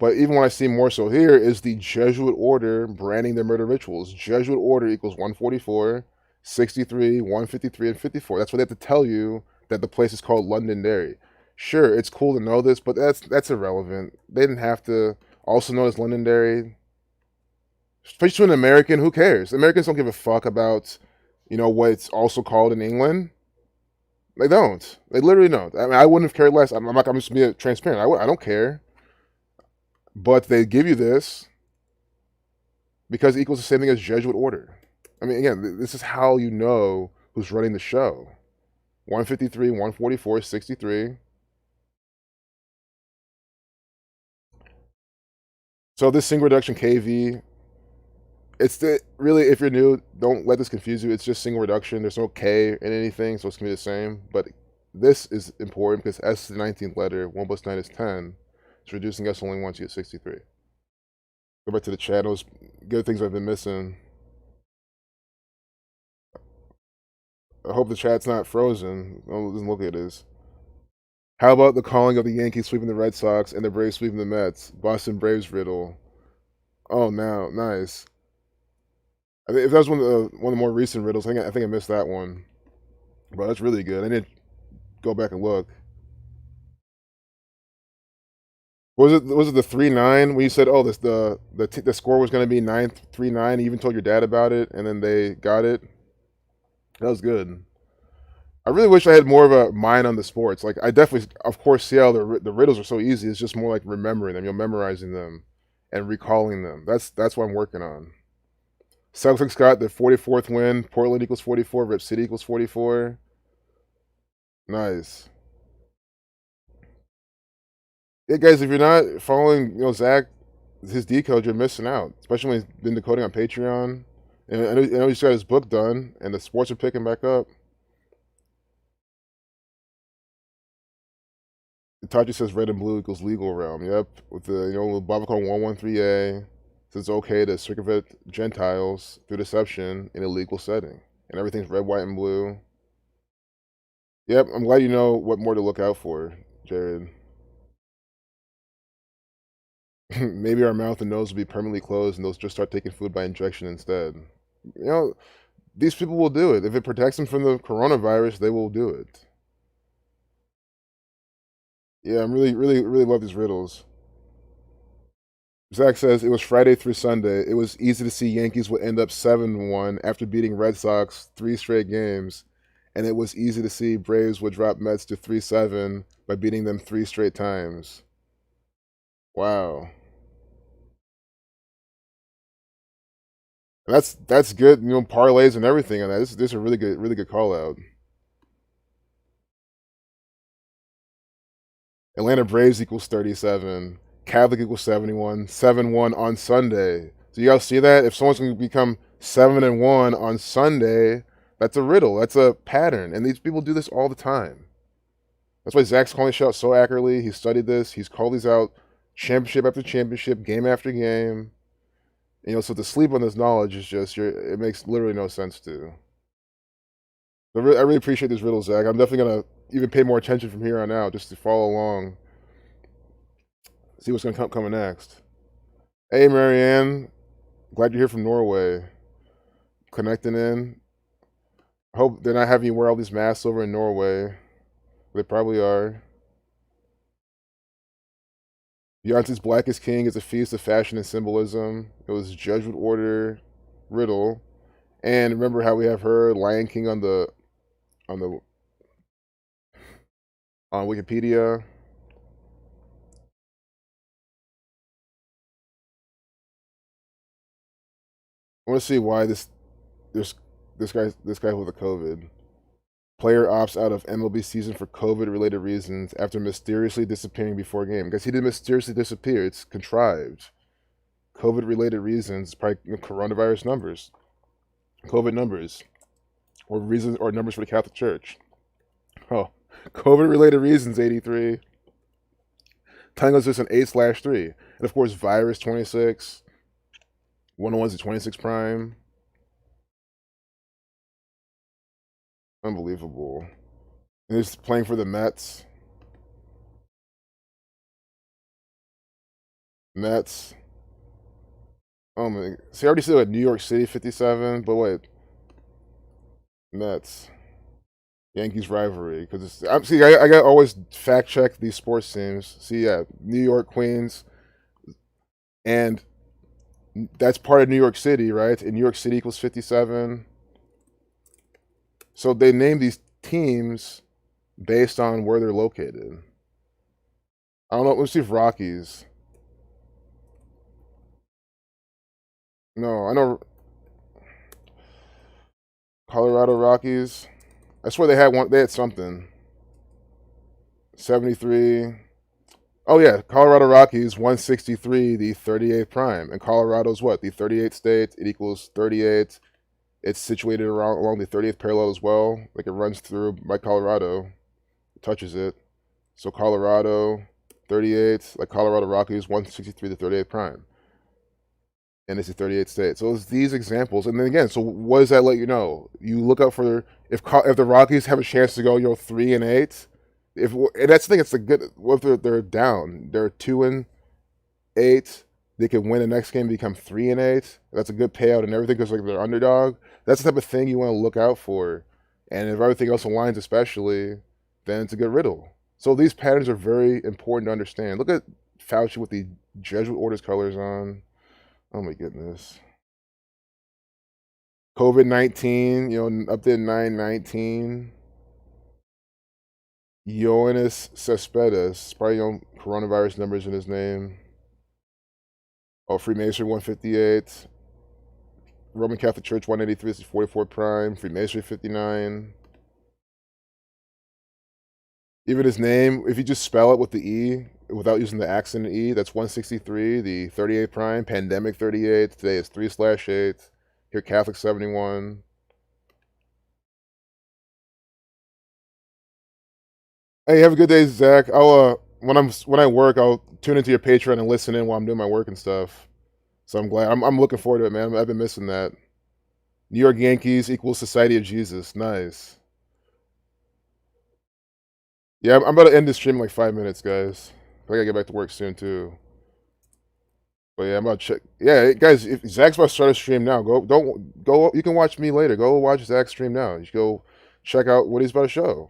But even when I see more so here is the Jesuit order branding their murder rituals. Jesuit order equals 144, 63, 153, and 54. That's what they have to tell you that the place is called Londonderry. Sure, it's cool to know this, but that's irrelevant. They didn't have to also know as Londonderry. Especially to an American, who cares? Americans don't give a fuck about, what it's also called in England. They don't. They literally don't. I mean, I wouldn't have cared less. I'm just being transparent. I don't care. But they give you this because it equals the same thing as Jesuit order. I mean, again, this is how you know who's running the show. 153, 144, 63. So this single reduction KV, really, if you're new, don't let this confuse you. It's just single reduction. There's no K in anything, so it's going to be the same. But this is important because S is the 19th letter. 1 plus 9 is 10. It's reducing S only once, you get 63. Go back to the chat. Those good things I've been missing. I hope the chat's not frozen. Oh, it doesn't look like it is. How about the calling of the Yankees sweeping the Red Sox and the Braves sweeping the Mets? Boston Braves riddle. Oh, now nice. If that was one of the more recent riddles, I think I missed that one. But that's really good. I need to go back and look. Was it the 3-9 when you said, oh, the score was going to be 3-9? You even told your dad about it, and then they got it. That was good. I really wish I had more of a mind on the sports. Like, I definitely, of course, see how the riddles are so easy. It's just more like remembering them, memorizing them, and recalling them. That's what I'm working on. Celtics got the 44th win. Portland equals 44. Rip City equals 44. Nice. Yeah, guys, if you're not following, Zach, his decode, you're missing out. Especially when he's been decoding on Patreon. And I know he's got his book done, and the sports are picking back up. Itachi says red and blue equals legal realm. Yep, with the Bavacon 113A, says it's okay to circumvent Gentiles through deception in a legal setting, and everything's red, white, and blue. Yep, I'm glad you know what more to look out for, Jared. Maybe our mouth and nose will be permanently closed, and they'll just start taking food by injection instead. These people will do it. If it protects them from the coronavirus, they will do it. Yeah, I'm really, really, really love these riddles. Zach says, it was Friday through Sunday. It was easy to see Yankees would end up 7-1 after beating Red Sox 3 straight games. And it was easy to see Braves would drop Mets to 3-7 by beating them 3 straight times. Wow. That's good. Parlays and everything on that. This is a really good call out. Atlanta Braves equals 37. Catholic equals 71. 7-1 on Sunday. So you guys see that? If someone's going to become 7-1 on Sunday, that's a riddle. That's a pattern. And these people do this all the time. That's why Zach's calling this out so accurately. He studied this. He's called these out championship after championship, game after game. So to sleep on this knowledge is just, it makes literally no sense to. I really appreciate this riddle, Zach. I'm definitely going to even pay more attention from here on out just to follow along. See what's going to come next. Hey, Marianne. Glad you're here from Norway. Connecting in. I hope they're not having you wear all these masks over in Norway. They probably are. Beyonce's Blackest King is a feast of fashion and symbolism. It was Jesuit order riddle. And remember how we have her Lion King on Wikipedia. I want to see why this guy with the COVID. Player opts out of MLB season for COVID-related reasons after mysteriously disappearing before game. Guys, he didn't mysteriously disappear. It's contrived. COVID-related reasons, probably coronavirus numbers, COVID numbers, or reasons or numbers for the Catholic Church. Oh, COVID-related reasons, 83. Telling us this an 8/3. And of course, virus 26. 101's a 26 prime. Unbelievable. And he's playing for the Mets. Mets. Oh my. See, I already said New York City 57, but wait. Mets. Yankees rivalry. Because I got to always fact check these sports teams. See, yeah, New York, Queens. And that's part of New York City, right? And New York City equals 57. So they name these teams based on where they're located. I don't know. Let's see if Rockies. No, I know. Colorado Rockies. I swear they had one. They had something. 73. Oh yeah, Colorado Rockies 163, the 38th prime, and Colorado's what? The 38th state. It equals 38. It's situated along the 30th parallel as well. Like it runs through by Colorado. It touches it. So Colorado, 38, like Colorado Rockies, 163 to 38th prime. And it's the 38th state. So it's these examples. And then again, so what does that let you know? You look out for if the Rockies have a chance to go 3-8. And that's the thing, it's a good, what if they're down? They're 2-8. They could win the next game and become 3-8. That's a good payout and everything because like they're underdog. That's the type of thing you want to look out for. And if everything else aligns especially, then it's a good riddle. So these patterns are very important to understand. Look at Fauci with the Jesuit orders colors on. Oh my goodness. COVID-19, up to 9/19. Ioannis Cespedes, probably coronavirus numbers in his name. Oh, Freemasonry 158. Roman Catholic Church 183, this is 44 prime. Freemasonry 59. Even his name, if you just spell it with the E, without using the accent E, that's 163, the 38 prime. Pandemic 38. Today is 3/8. Here, Catholic 71. Hey, have a good day, Zach. I'll when I work, I'll tune into your Patreon and listen in while I'm doing my work and stuff. So I'm glad. I'm looking forward to it, man. I've been missing that. New York Yankees equals Society of Jesus. Nice. Yeah, I'm about to end this stream in like 5 minutes, guys. I gotta get back to work soon too. But yeah, I'm about to check. Yeah, guys, if Zach's about to start a stream now, don't go. You can watch me later. Go watch Zach's stream now. You should go check out what he's about to show.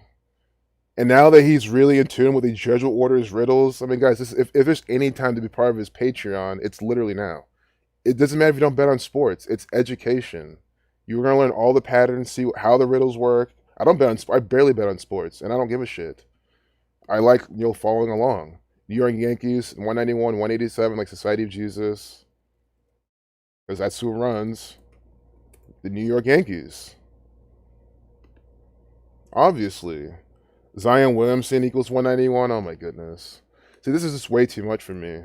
And now that he's really in tune with the Jesuit orders riddles, I mean, guys, if there's any time to be part of his Patreon, it's literally now. It doesn't matter if you don't bet on sports. It's education. You're gonna learn all the patterns, see how the riddles work. I barely bet on sports, and I don't give a shit. I like following along. New York Yankees 191, 187, like Society of Jesus, because that's who runs. The New York Yankees. Obviously. Zion Williamson equals 191. Oh my goodness. See, this is just way too much for me.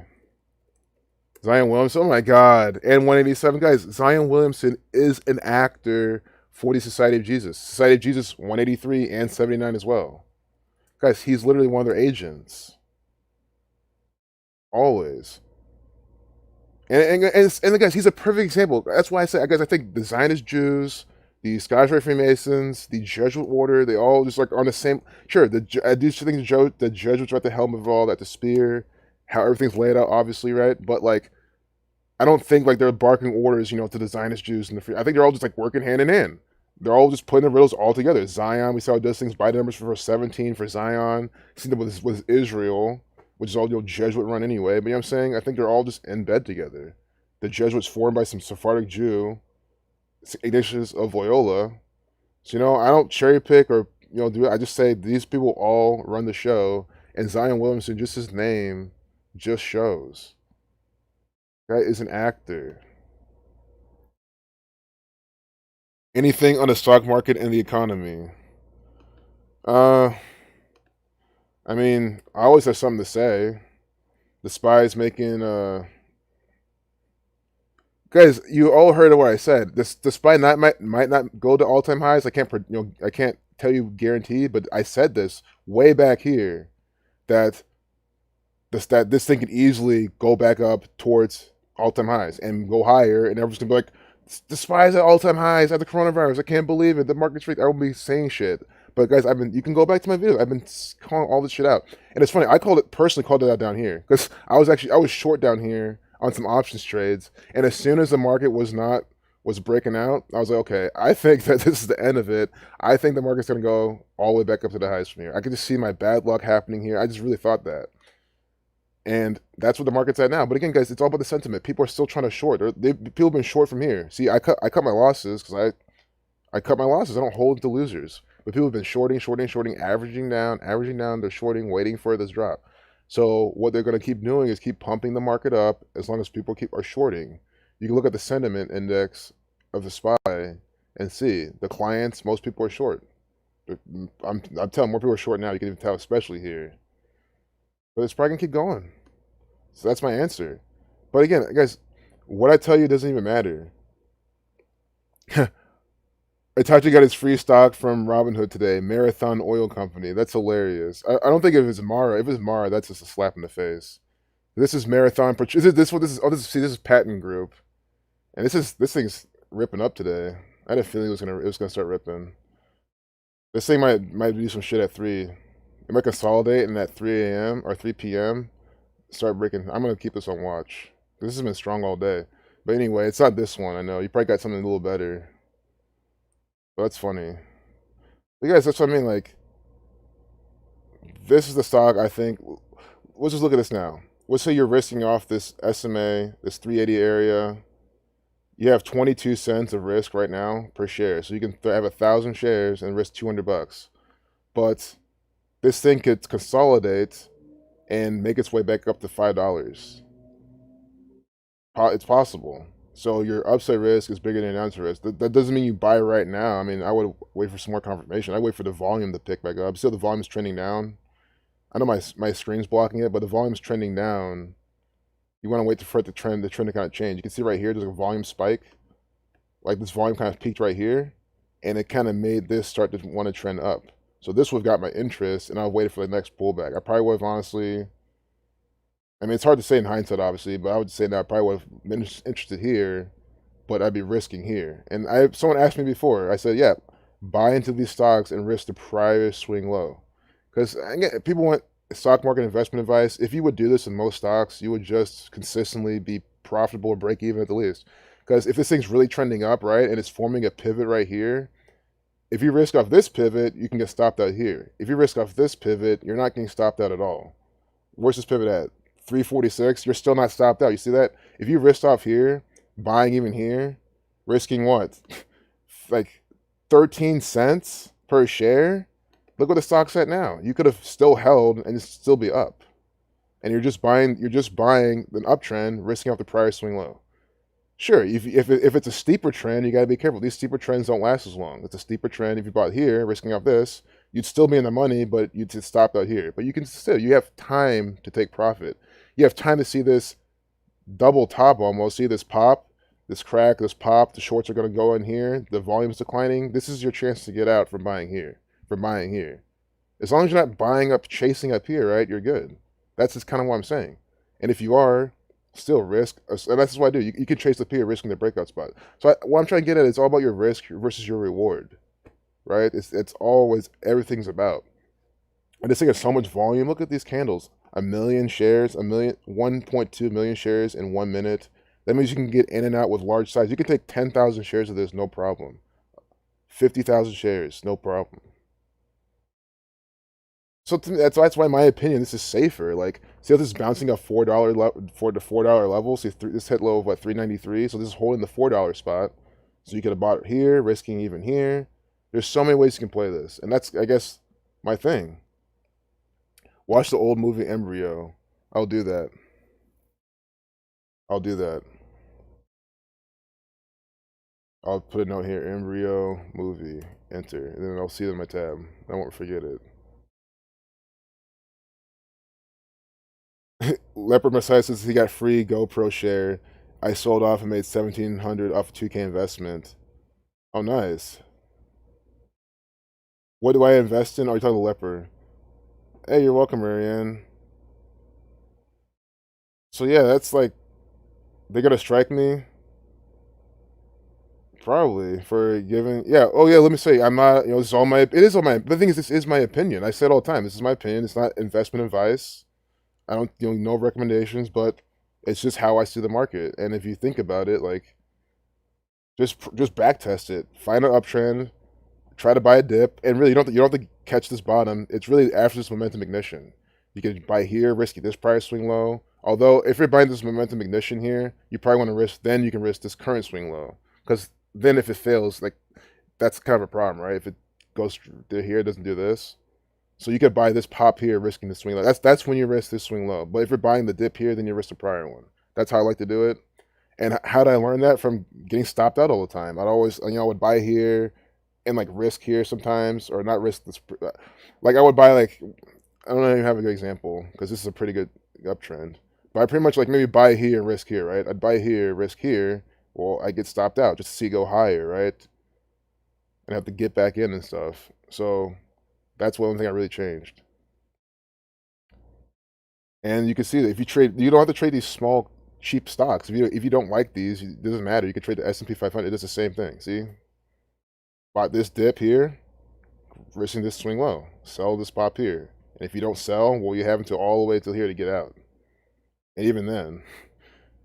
Zion Williamson, oh my god. And 187. Guys, Zion Williamson is an actor for the Society of Jesus. Society of Jesus 183 and 79 as well. Guys, he's literally one of their agents. Always. And guys, he's a perfect example. That's why I say, guys, I think the Zionist Jews, the Scottish Rite Freemasons, the Jesuit order, they all just like on the same. Sure, I do think the Jesuits are at the helm of all that, the spear, how everything's laid out, obviously, right? But like, I don't think like they're barking orders, to the Zionist Jews and the free. I think they're all just like working hand in hand. They're all just putting the riddles all together. Zion, we saw it does things by numbers for verse 17 for Zion. Seen it with Israel, which is all Jesuit run anyway. But you know what I'm saying? I think they're all just in bed together. The Jesuits formed by some Sephardic Jew, Ignatius of Loyola. So I don't cherry pick or do it. I just say these people all run the show, and Zion Williamson, just his name, just shows. Guy is an actor. Anything on the stock market and the economy? I mean, I always have something to say. The spy's making guys, you all heard of what I said. The spy might not go to all-time highs. I can't tell you guarantee, but I said this way back here that this thing could easily go back up towards all-time highs and go higher, and everyone's gonna be like, the spy's at all-time highs at the coronavirus. I can't believe it. The market's right. I will be saying shit. But guys, you can go back to my videos. I've been calling all this shit out, and it's funny. I personally called it out down here because I was short down here on some options trades, and as soon as the market was breaking out, I was like, okay, I think that this is the end of it. I think the market's gonna go all the way back up to the highs from here. I could just see my bad luck happening here. I just really thought that. And that's what the market's at now. But again, guys, it's all about the sentiment. People are still trying to short. People have been short from here. See, I cut my losses because I cut my losses. I don't hold to losers. But people have been shorting, averaging down. They're shorting, waiting for this drop. So what they're going to keep doing is keep pumping the market up as long as people are shorting. You can look at the sentiment index of the SPY and see the clients. Most people are short. I'm telling more people are short now. You can even tell, especially here. But it's probably going to keep going. So that's my answer. But again, guys, what I tell you doesn't even matter. Itachi got his free stock from Robinhood today. Marathon Oil Company. That's hilarious. I don't think if it's Mara. If it's Mara, that's just a slap in the face. This is Marathon. Is it this one? This is Patent Group, and this thing's ripping up today. I had a feeling it was gonna start ripping. This thing might do some shit at 3. It might consolidate and at 3 a.m. or 3 p.m. start breaking. I'm gonna keep this on watch. This has been strong all day. But anyway, it's not this one. I know you probably got something a little better. But that's funny. But guys, that's what I mean. Like, this is the stock. I think. Let's just look at this now. Let's say you're risking off this SMA, this 380 area. You have 22 cents of risk right now per share, so you can have 1,000 shares and risk $200. But this thing could consolidate and make its way back up to $5. It's possible. So your upside risk is bigger than your downside risk. That doesn't mean you buy right now. I mean, I would wait for some more confirmation. I wait for the volume to pick back up. See how the volume is trending down? I know my screen's blocking it, but the volume's trending down. You want to wait for the trend to kind of change. You can see right here, there's a volume spike. Like this volume kind of peaked right here, and it kind of made this start to want to trend up. So this would have got my interest, and I waited for the next pullback. I probably would have honestly. I mean, it's hard to say in hindsight, obviously, but I would say that I probably would have been interested here, but I'd be risking here. And someone asked me before, I said, yeah, buy into these stocks and risk the prior swing low. Because again, people want stock market investment advice. If you would do this in most stocks, you would just consistently be profitable or break even at the least. Because if this thing's really trending up, right, and it's forming a pivot right here, if you risk off this pivot, you can get stopped out here. If you risk off this pivot, you're not getting stopped out at all. Where's this pivot at? 346, you're still not stopped out. You see that? If you risked off here, buying even here, risking what? Like 13 cents per share? Look what the stock's at now. You could have still held and still be up. And you're just buying an uptrend, risking off the prior swing low. Sure, if it's a steeper trend, you got to be careful. These steeper trends don't last as long. It's a steeper trend. If you bought here, risking off this, you'd still be in the money, but you'd just stop out here. But you can still, you have time to take profit. You have time to see this double top almost. See this pop, this crack, this pop. The shorts are going to go in here. The volume's declining. This is your chance to get out from buying here. From buying here. As long as you're not buying up, chasing up here, right? You're good. That's just kind of what I'm saying. And if you are, still risk, and that's what I do. You can chase up here, risking the breakout spot. So what I'm trying to get at is all about your risk versus your reward, right? It's always everything's about. And this thing has so much volume. Look at these candles. 1 million shares, 1.2 million shares in 1 minute. That means you can get in and out with large size. You can take 10,000 shares of this, no problem. 50,000 shares, no problem. So to me, that's why, in my opinion, this is safer. Like, see how this is bouncing up for the $4 level. See, this hit low of what, 393. So this is holding the $4 spot. So you could have bought it here, risking even here. There's so many ways you can play this, and that's, I guess, my thing. Watch the old movie Embryo. I'll do that. I'll do that. I'll put a note here: Embryo movie. Enter, and then I'll see it in my tab. I won't forget it. Leopard Messiah says he got free GoPro share. I sold off and made 1,700 off a 2K investment. Oh, nice. What do I invest in? Oh, you're talking to Leopard. Hey, you're welcome, Marianne. So yeah, that's like, they're gonna strike me. Probably for giving, yeah. Oh yeah, let me say, I'm not. This is all my. It is all my. The thing is, this is my opinion. I say it all the time. This is my opinion. It's not investment advice. I don't, no recommendations, but it's just how I see the market. And if you think about it, like, just back test it, find an uptrend, try to buy a dip, and really you don't have to catch this bottom. It's really after this momentum ignition. You can buy here, risky this price swing low. Although if you're buying this momentum ignition here, you probably want to risk. Then you can risk this current swing low, because then if it fails, like, that's kind of a problem, right? If it goes to here, it doesn't do this. So you could buy this pop here, risking the swing low. That's when you risk this swing low. But if you're buying the dip here, then you risk the prior one. That's how I like to do it. And how did I learn that? From getting stopped out all the time. I'd always, I would buy here and like risk here sometimes, or not risk this. Like I would buy like, I don't even have a good example because this is a pretty good uptrend. But I pretty much like maybe buy here and risk here, right? I'd buy here, risk here. Well, I get stopped out just to see it go higher, right? And I have to get back in and stuff. So that's one thing I really changed. And you can see that if you trade, you don't have to trade these small, cheap stocks. If you don't like these, it doesn't matter. You can trade the S&P 500. It does the same thing. See, bought this dip here, risking this swing low. Sell this pop here. And if you don't sell, well, you have until all the way till here to get out. And even then,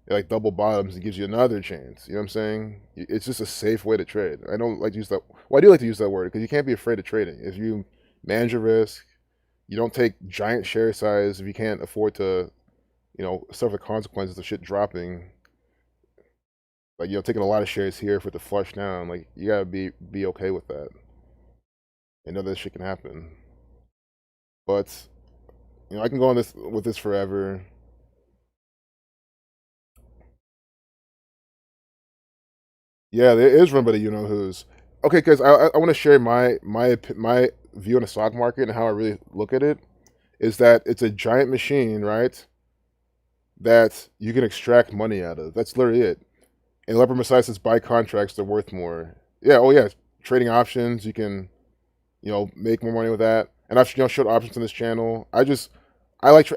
like double bottoms, it gives you another chance. You know what I'm saying? It's just a safe way to trade. I don't like to use that. Well, I do like to use that word because you can't be afraid of trading. If you manage your risk, you don't take giant share size if you can't afford to, suffer the consequences of shit dropping. Like, taking a lot of shares here for it to flush down. Like, you gotta be okay with that. And know that shit can happen. But, I can go on with this forever. Yeah, there is run by the you-know-who's. Okay, because I want to share my view on the stock market and how I really look at it. Is that it's a giant machine, right? That you can extract money out of. That's literally it. And Leopard Messiah says buy contracts, they're worth more. Yeah, oh yeah, trading options, you can, make more money with that. And I've showed options on this channel. I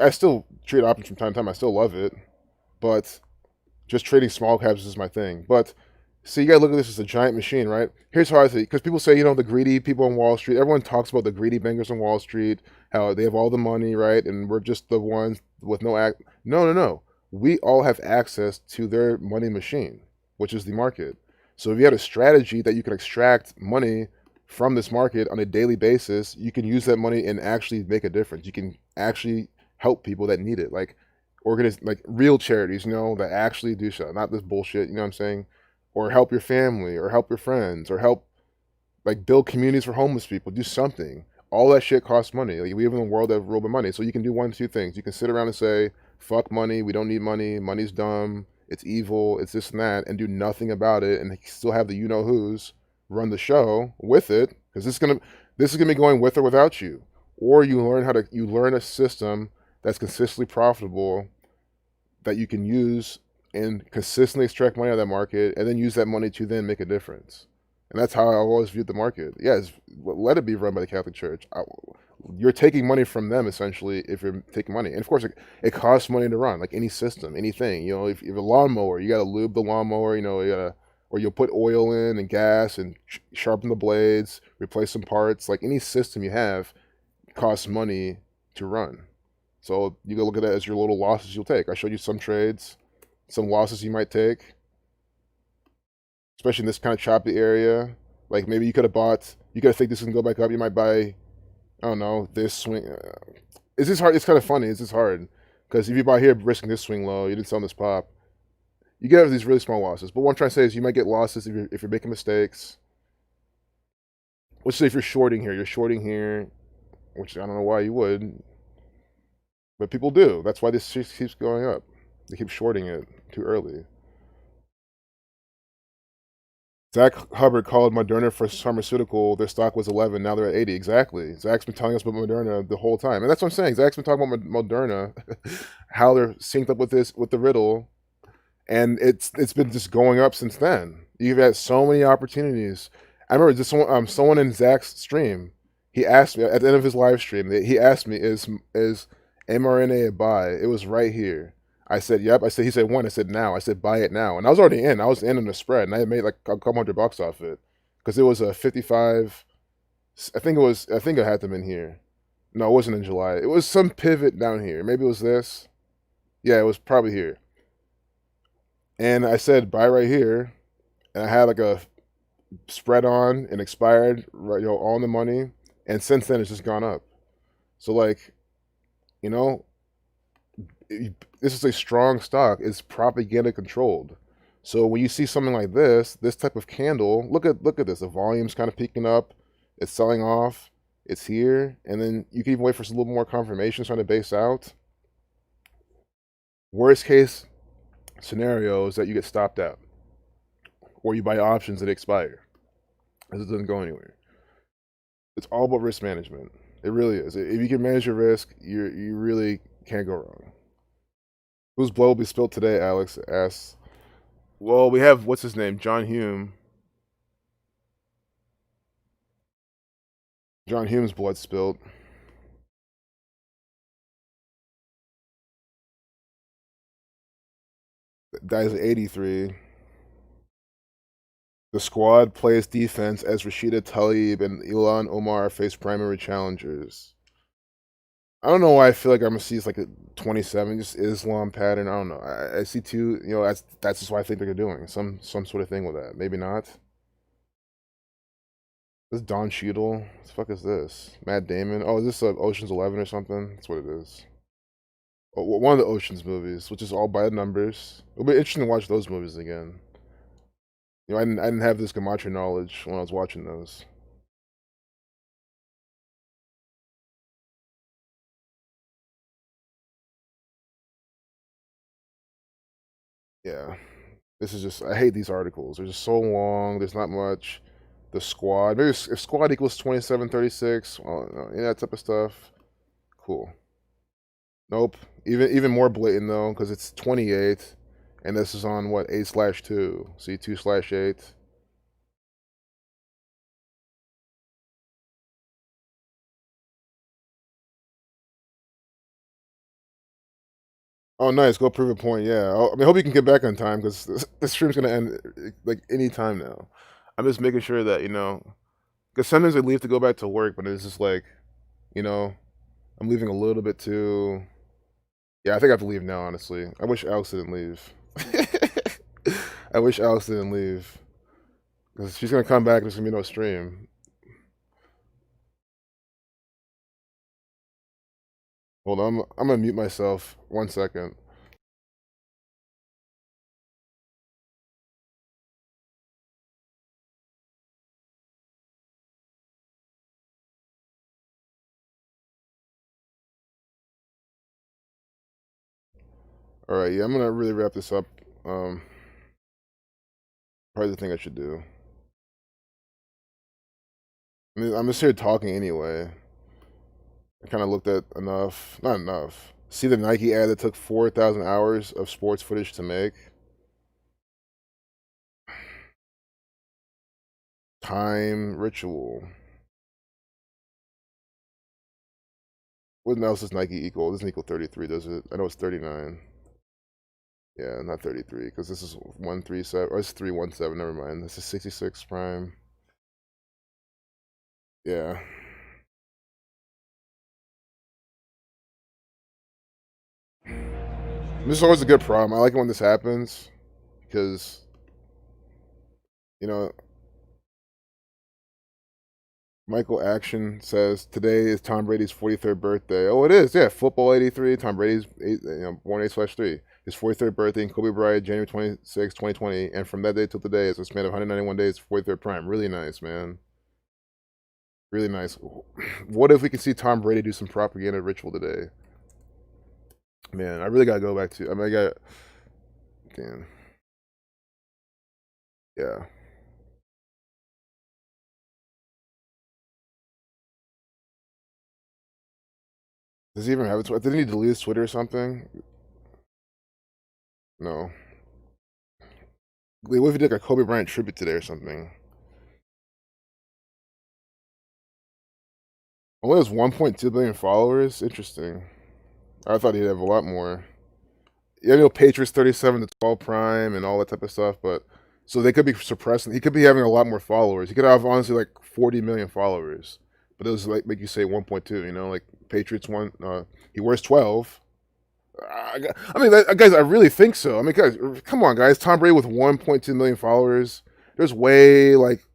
still trade options from time to time. I still love it, but just trading small caps is my thing. But see, you gotta look at this as a giant machine, right? Here's how I see it. Because people say, the greedy people on Wall Street, everyone talks about the greedy bankers on Wall Street, how they have all the money, right? And we're just the ones with no act. No. We all have access to their money machine, which is the market. So if you had a strategy that you can extract money from this market on a daily basis, you can use that money and actually make a difference. You can actually help people that need it, like like real charities, that actually do so, not this bullshit. You know what I'm saying? Or help your family, or help your friends, or help, like, build communities for homeless people. Do something. All that shit costs money. Like, we live in a world of money, so you can do one of two things. You can sit around and say, "Fuck money. We don't need money. Money's dumb. it's evil, it's this and that, and do nothing about it, and still have the you know who's run the show with it, because this is gonna be going with or without you. Or you learn a system that's consistently profitable that you can use and consistently extract money out of that market, and then use that money to then make a difference. And that's how I always viewed the market. Yes, let it be run by the Catholic Church. You're taking money from them essentially if you're taking money, and of course it costs money to run, like any system, anything. You know, if you have a lawnmower, you got to lube the lawnmower. You know, or you'll put oil in and gas and sharpen the blades, replace some parts. Like any system you have costs money to run. So you can look at that as your little losses you'll take. I showed you some trades, some losses you might take, especially in this kind of choppy area. Like maybe you could have think this can go back up. You might buy, I don't know, this swing. It's just hard. It's kind of funny. It's just hard because if you buy here, risking this swing low, you didn't sell on this pop, you get these really small losses. But what I'm trying to say is you might get losses if you're making mistakes. Let's say if you're shorting here, which I don't know why you would, but people do. That's why this keeps going up. They keep shorting it too early. Zach Hubbard called Moderna for pharmaceutical. Their stock was 11. Now they're at 80. Exactly. Zach's been telling us about Moderna the whole time, and that's what I'm saying. Zach's been talking about Moderna, how they're synced up with the riddle, and it's been just going up since then. You've had so many opportunities. I remember just someone in Zach's stream. He asked me at the end of his live stream. He asked me, "Is mRNA a buy?" It was right here. I said, "Yep." He said when. I said now. I said buy it now, and I was already in. I was in the spread, and I made like a couple $100 off it because it was a 55. I think it had them in here. No, it wasn't in July. It was some pivot down here. Maybe it was this. Yeah, it was probably here. And I said buy right here, and I had like a spread on and expired, right, on the money, and since then it's just gone up. So like, you know, this is a strong stock. It's propaganda controlled. So when you see something like this type of candle, look at this. The volume's kind of peaking up. It's selling off. It's here, and then you can even wait for a little more confirmation, trying to base out. Worst case scenario is that you get stopped out, or you buy options that expire, because it doesn't go anywhere. It's all about risk management. It really is. If you can manage your risk, you really can't go wrong. Whose blood will be spilled today? Alex asks. Well, we have what's his name, John Hume. John Hume's blood spilled. Dies at 83. The squad plays defense as Rashida Tlaib and Ilhan Omar face primary challengers. I don't know why I feel like I'm gonna see it's like a 27, just Islam pattern. I don't know. I see two. You know, that's just what I think they're doing. Some sort of thing with that. Maybe not. This is Don Cheadle. What the fuck is this? Matt Damon. Oh, is this Ocean's 11 or something? That's what it is. Oh, one of the Ocean's movies, which is all by the numbers. It'll be interesting to watch those movies again. You know, I didn't have this Gematria knowledge when I was watching those. Yeah. This is just, I hate these articles. They're just so long. There's not much. The squad. Maybe if squad equals 2736, well, yeah, that type of stuff. Cool. Nope. Even more blatant though, because it's 28, and this is on what, 8/2. See, 2/8. Oh, nice. Go prove a point. Yeah. I hope you can get back on time because this stream's gonna end like any time now. I'm just making sure that because sometimes I leave to go back to work, but it's just like, you know, I'm leaving a little bit too. Yeah, I think I have to leave now. Honestly, I wish Alex didn't leave. I wish Alex didn't leave because she's gonna come back and there's gonna be no stream. Hold on, I'm gonna mute myself. 1 second. All right, yeah, I'm gonna really wrap this up. Probably the thing I should do. I mean, I'm just here talking anyway. I kind of looked at enough, not enough. See the Nike ad that took 4,000 hours of sports footage to make? Time ritual. What else does Nike equal? It doesn't equal 33, does it? I know it's 39. Yeah, not 33, because this is 137. Oh, it's 317. Never mind. This is 66 prime. Yeah. This is always a good problem. I like it when this happens because, you know, Michael Action says today is Tom Brady's 43rd birthday. Oh, it is. Yeah, football 83. Tom Brady's born 8/3. His 43rd birthday, and Kobe Bryant, January 26, 2020. And from that day till today, it's a span of 191 days, 43rd prime. Really nice, man. Really nice. What if we can see Tom Brady do some propaganda ritual today? Man, I really gotta go back to. I mean, I got. Damn. Yeah. Does he even have it? Didn't he delete his Twitter or something? No. What if he did like a Kobe Bryant tribute today or something? Only has 1.2 billion followers. Interesting. I thought he'd have a lot more. Yeah, Patriots 37 to 12 prime and all that type of stuff, but so they could be suppressing. He could be having a lot more followers. He could have honestly like 40 million followers, but it was like make you say 1.2. Like Patriots one. He wears 12. I mean, guys, I really think so. I mean, guys, come on, guys. Tom Brady with 1.2 million followers. There's way like,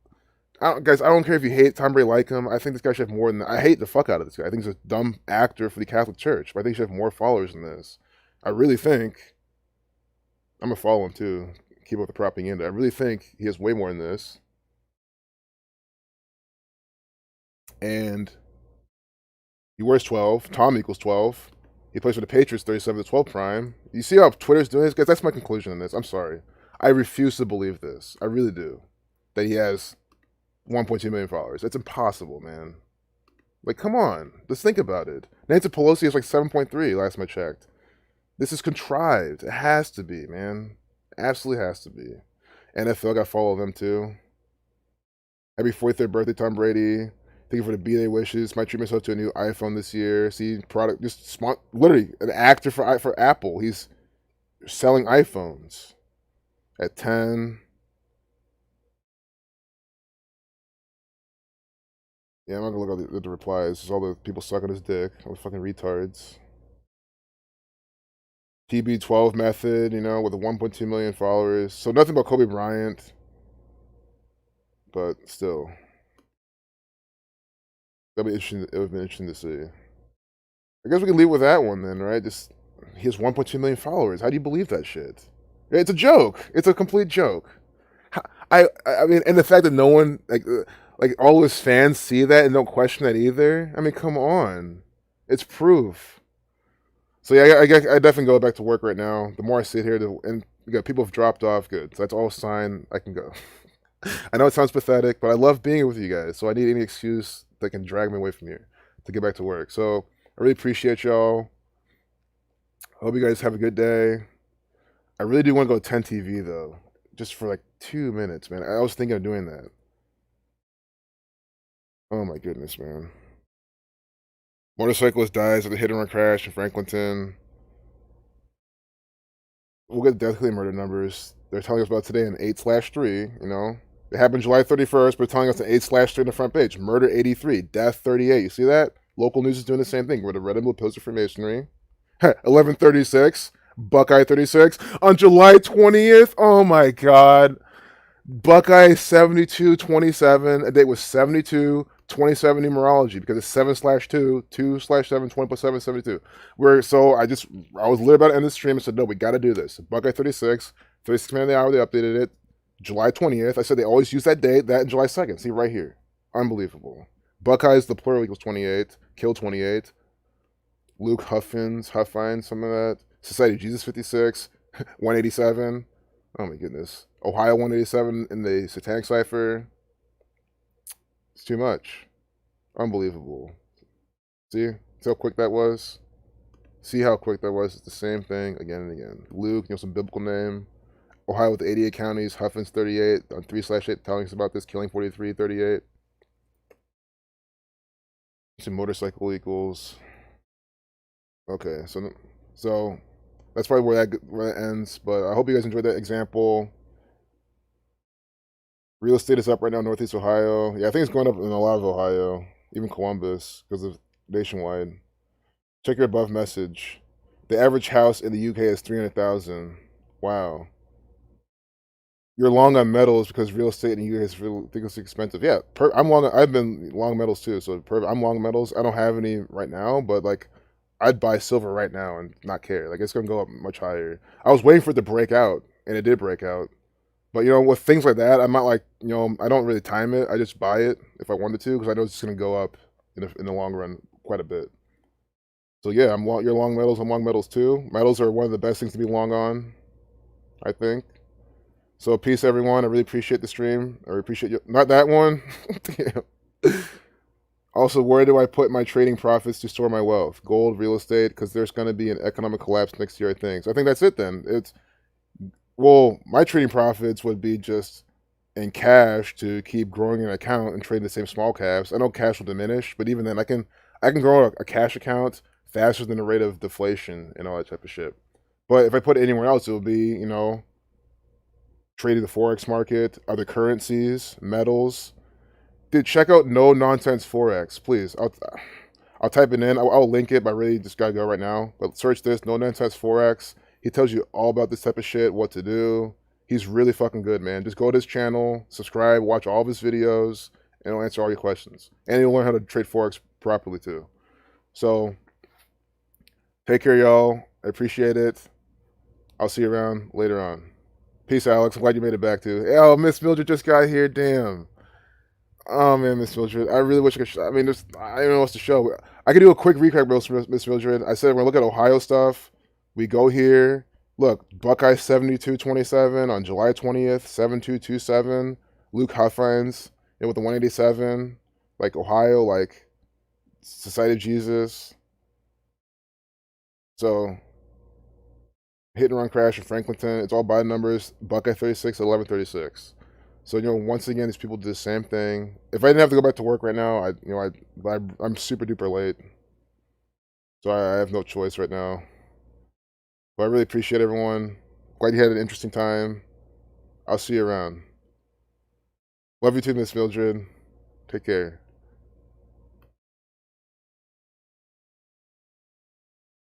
guys. I don't care if you hate Tom Brady, like him. I think this guy should have more than that. I hate the fuck out of this guy. I think he's a dumb actor for the Catholic Church, but I think he should have more followers than this. I really think. I'm gonna follow him too. Keep up with the propaganda. I really think he has way more than this. And he wears 12. Tom equals 12. He plays for the Patriots 37 to 12 prime. You see how Twitter's doing this? Guys, that's my conclusion on this. I'm sorry. I refuse to believe this. I really do. That he has 1.2 million followers. It's impossible, man. Like, come on. Let's think about it. Nancy Pelosi is like 7.3 last time I checked. This is contrived. It has to be, man. Absolutely has to be. NFL got to follow them too. Happy 43rd birthday, Tom Brady. Thank you for the B-Day wishes. Might treat myself to a new iPhone this year. See, product, just smart, literally an actor for Apple. He's selling iPhones at 10. Yeah, I'm not gonna look at the replies. It's all the people sucking his dick. All the fucking retards. TB12 method, with a 1.2 million followers. So nothing about Kobe Bryant. But still. That'd be interesting. It would have been interesting to see. I guess we can leave with that one then, right? Just he has 1.2 million followers. How do you believe that shit? It's a joke. It's a complete joke. I mean, and the fact that no one like all his fans see that and don't question that either. I mean, come on, it's proof. So yeah, I definitely go back to work right now. The more I sit here, and people have dropped off. Good. So that's all a sign I can go. I know it sounds pathetic, but I love being with you guys. So I need any excuse that can drag me away from here to get back to work. So I really appreciate y'all. Hope you guys have a good day. I really do want to go to 10 TV though, just for like 2 minutes, man. I was thinking of doing that. Oh my goodness, man. Motorcyclist dies at a hit-and-run crash in Franklinton. We'll get deathly murder numbers. They're telling us about today in 8/3, It happened July 31st, but telling us an 8/3 on the front page. Murder 83, death 38. You see that? Local news is doing the same thing. We're the red and blue pills of Freemasonry. 11/36, Buckeye 36. On July 20th, oh my God. Buckeye 72/27. A date was 72/27 numerology because it's 7/2, 2/7, 20+7, 72. I was lit about to end the stream and said, no, we got to do this. Buckeye 36 minutes an hour, they updated it. July 20th. I said they always use that date, that and July 2nd. See right here. Unbelievable. Buckeyes, the plural equals 28. Kill 28. Luke Huffines, something like that. Society of Jesus 56. 187. Oh my goodness. Ohio 187 in the Satanic Cipher. It's too much. Unbelievable. See how quick that was? See how quick that was? It's the same thing again and again. Luke, some biblical name. Ohio with 88 counties. Huffins 38 on 3/8 telling us about this. Killing 43, 38. Some motorcycle equals. Okay, so that's probably where that ends. But I hope you guys enjoyed that example. Real estate is up right now, Northeast Ohio. Yeah, I think it's going up in a lot of Ohio, even Columbus, because of nationwide. Check your above message. The average house in the UK is 300,000. Wow. You're long on metals because real estate in the UK is ridiculously expensive. Yeah, I'm long. I've been long metals too, so I'm long metals. I don't have any right now, but like, I'd buy silver right now and not care. Like, it's gonna go up much higher. I was waiting for it to break out, and it did break out. But with things like that, I'm not like I don't really time it. I just buy it if I wanted to because I know it's gonna go up in the long run quite a bit. So yeah, you're long metals. I'm long metals too. Metals are one of the best things to be long on, I think. So peace, everyone. I really appreciate the stream. I really appreciate you. Not that one. Also, where do I put my trading profits to store my wealth? Gold, real estate, because there's going to be an economic collapse next year, I think. So I think that's it then. My trading profits would be just in cash to keep growing an account and trade the same small caps. I know cash will diminish, but even then, I can grow a cash account faster than the rate of deflation and all that type of shit. But if I put it anywhere else, it would be trading the forex market, other currencies, metals. Dude, check out No Nonsense Forex, please. I'll type it in. I'll link it, but I really just gotta go right now. But search this No Nonsense Forex. He tells you all about this type of shit, what to do. He's really fucking good, man. Just go to his channel, subscribe, watch all of his videos, and he'll answer all your questions. And you'll learn how to trade forex properly too. So, take care, y'all. I appreciate it. I'll see you around later on. Peace, Alex. I'm glad you made it back too. Oh, Miss Mildred just got here. Damn. Oh man, Miss Mildred, I really wish I could. I mean, I don't know what else to show. I could do a quick recap, Miss Mildred. I said we're gonna look at Ohio stuff. We go here. Look, Buckeye 7227 on July 20th, 7227. Luke Huffines with the 187. Like Ohio, like Society of Jesus. So hit and run crash in Franklinton. It's all by numbers. Buckeye 36, 1136. So once again, these people do the same thing. If I didn't have to go back to work right now, I'm super duper late, so I have no choice right now. But I really appreciate everyone. Glad you had an interesting time. I'll see you around. Love you too, Miss Mildred. Take care.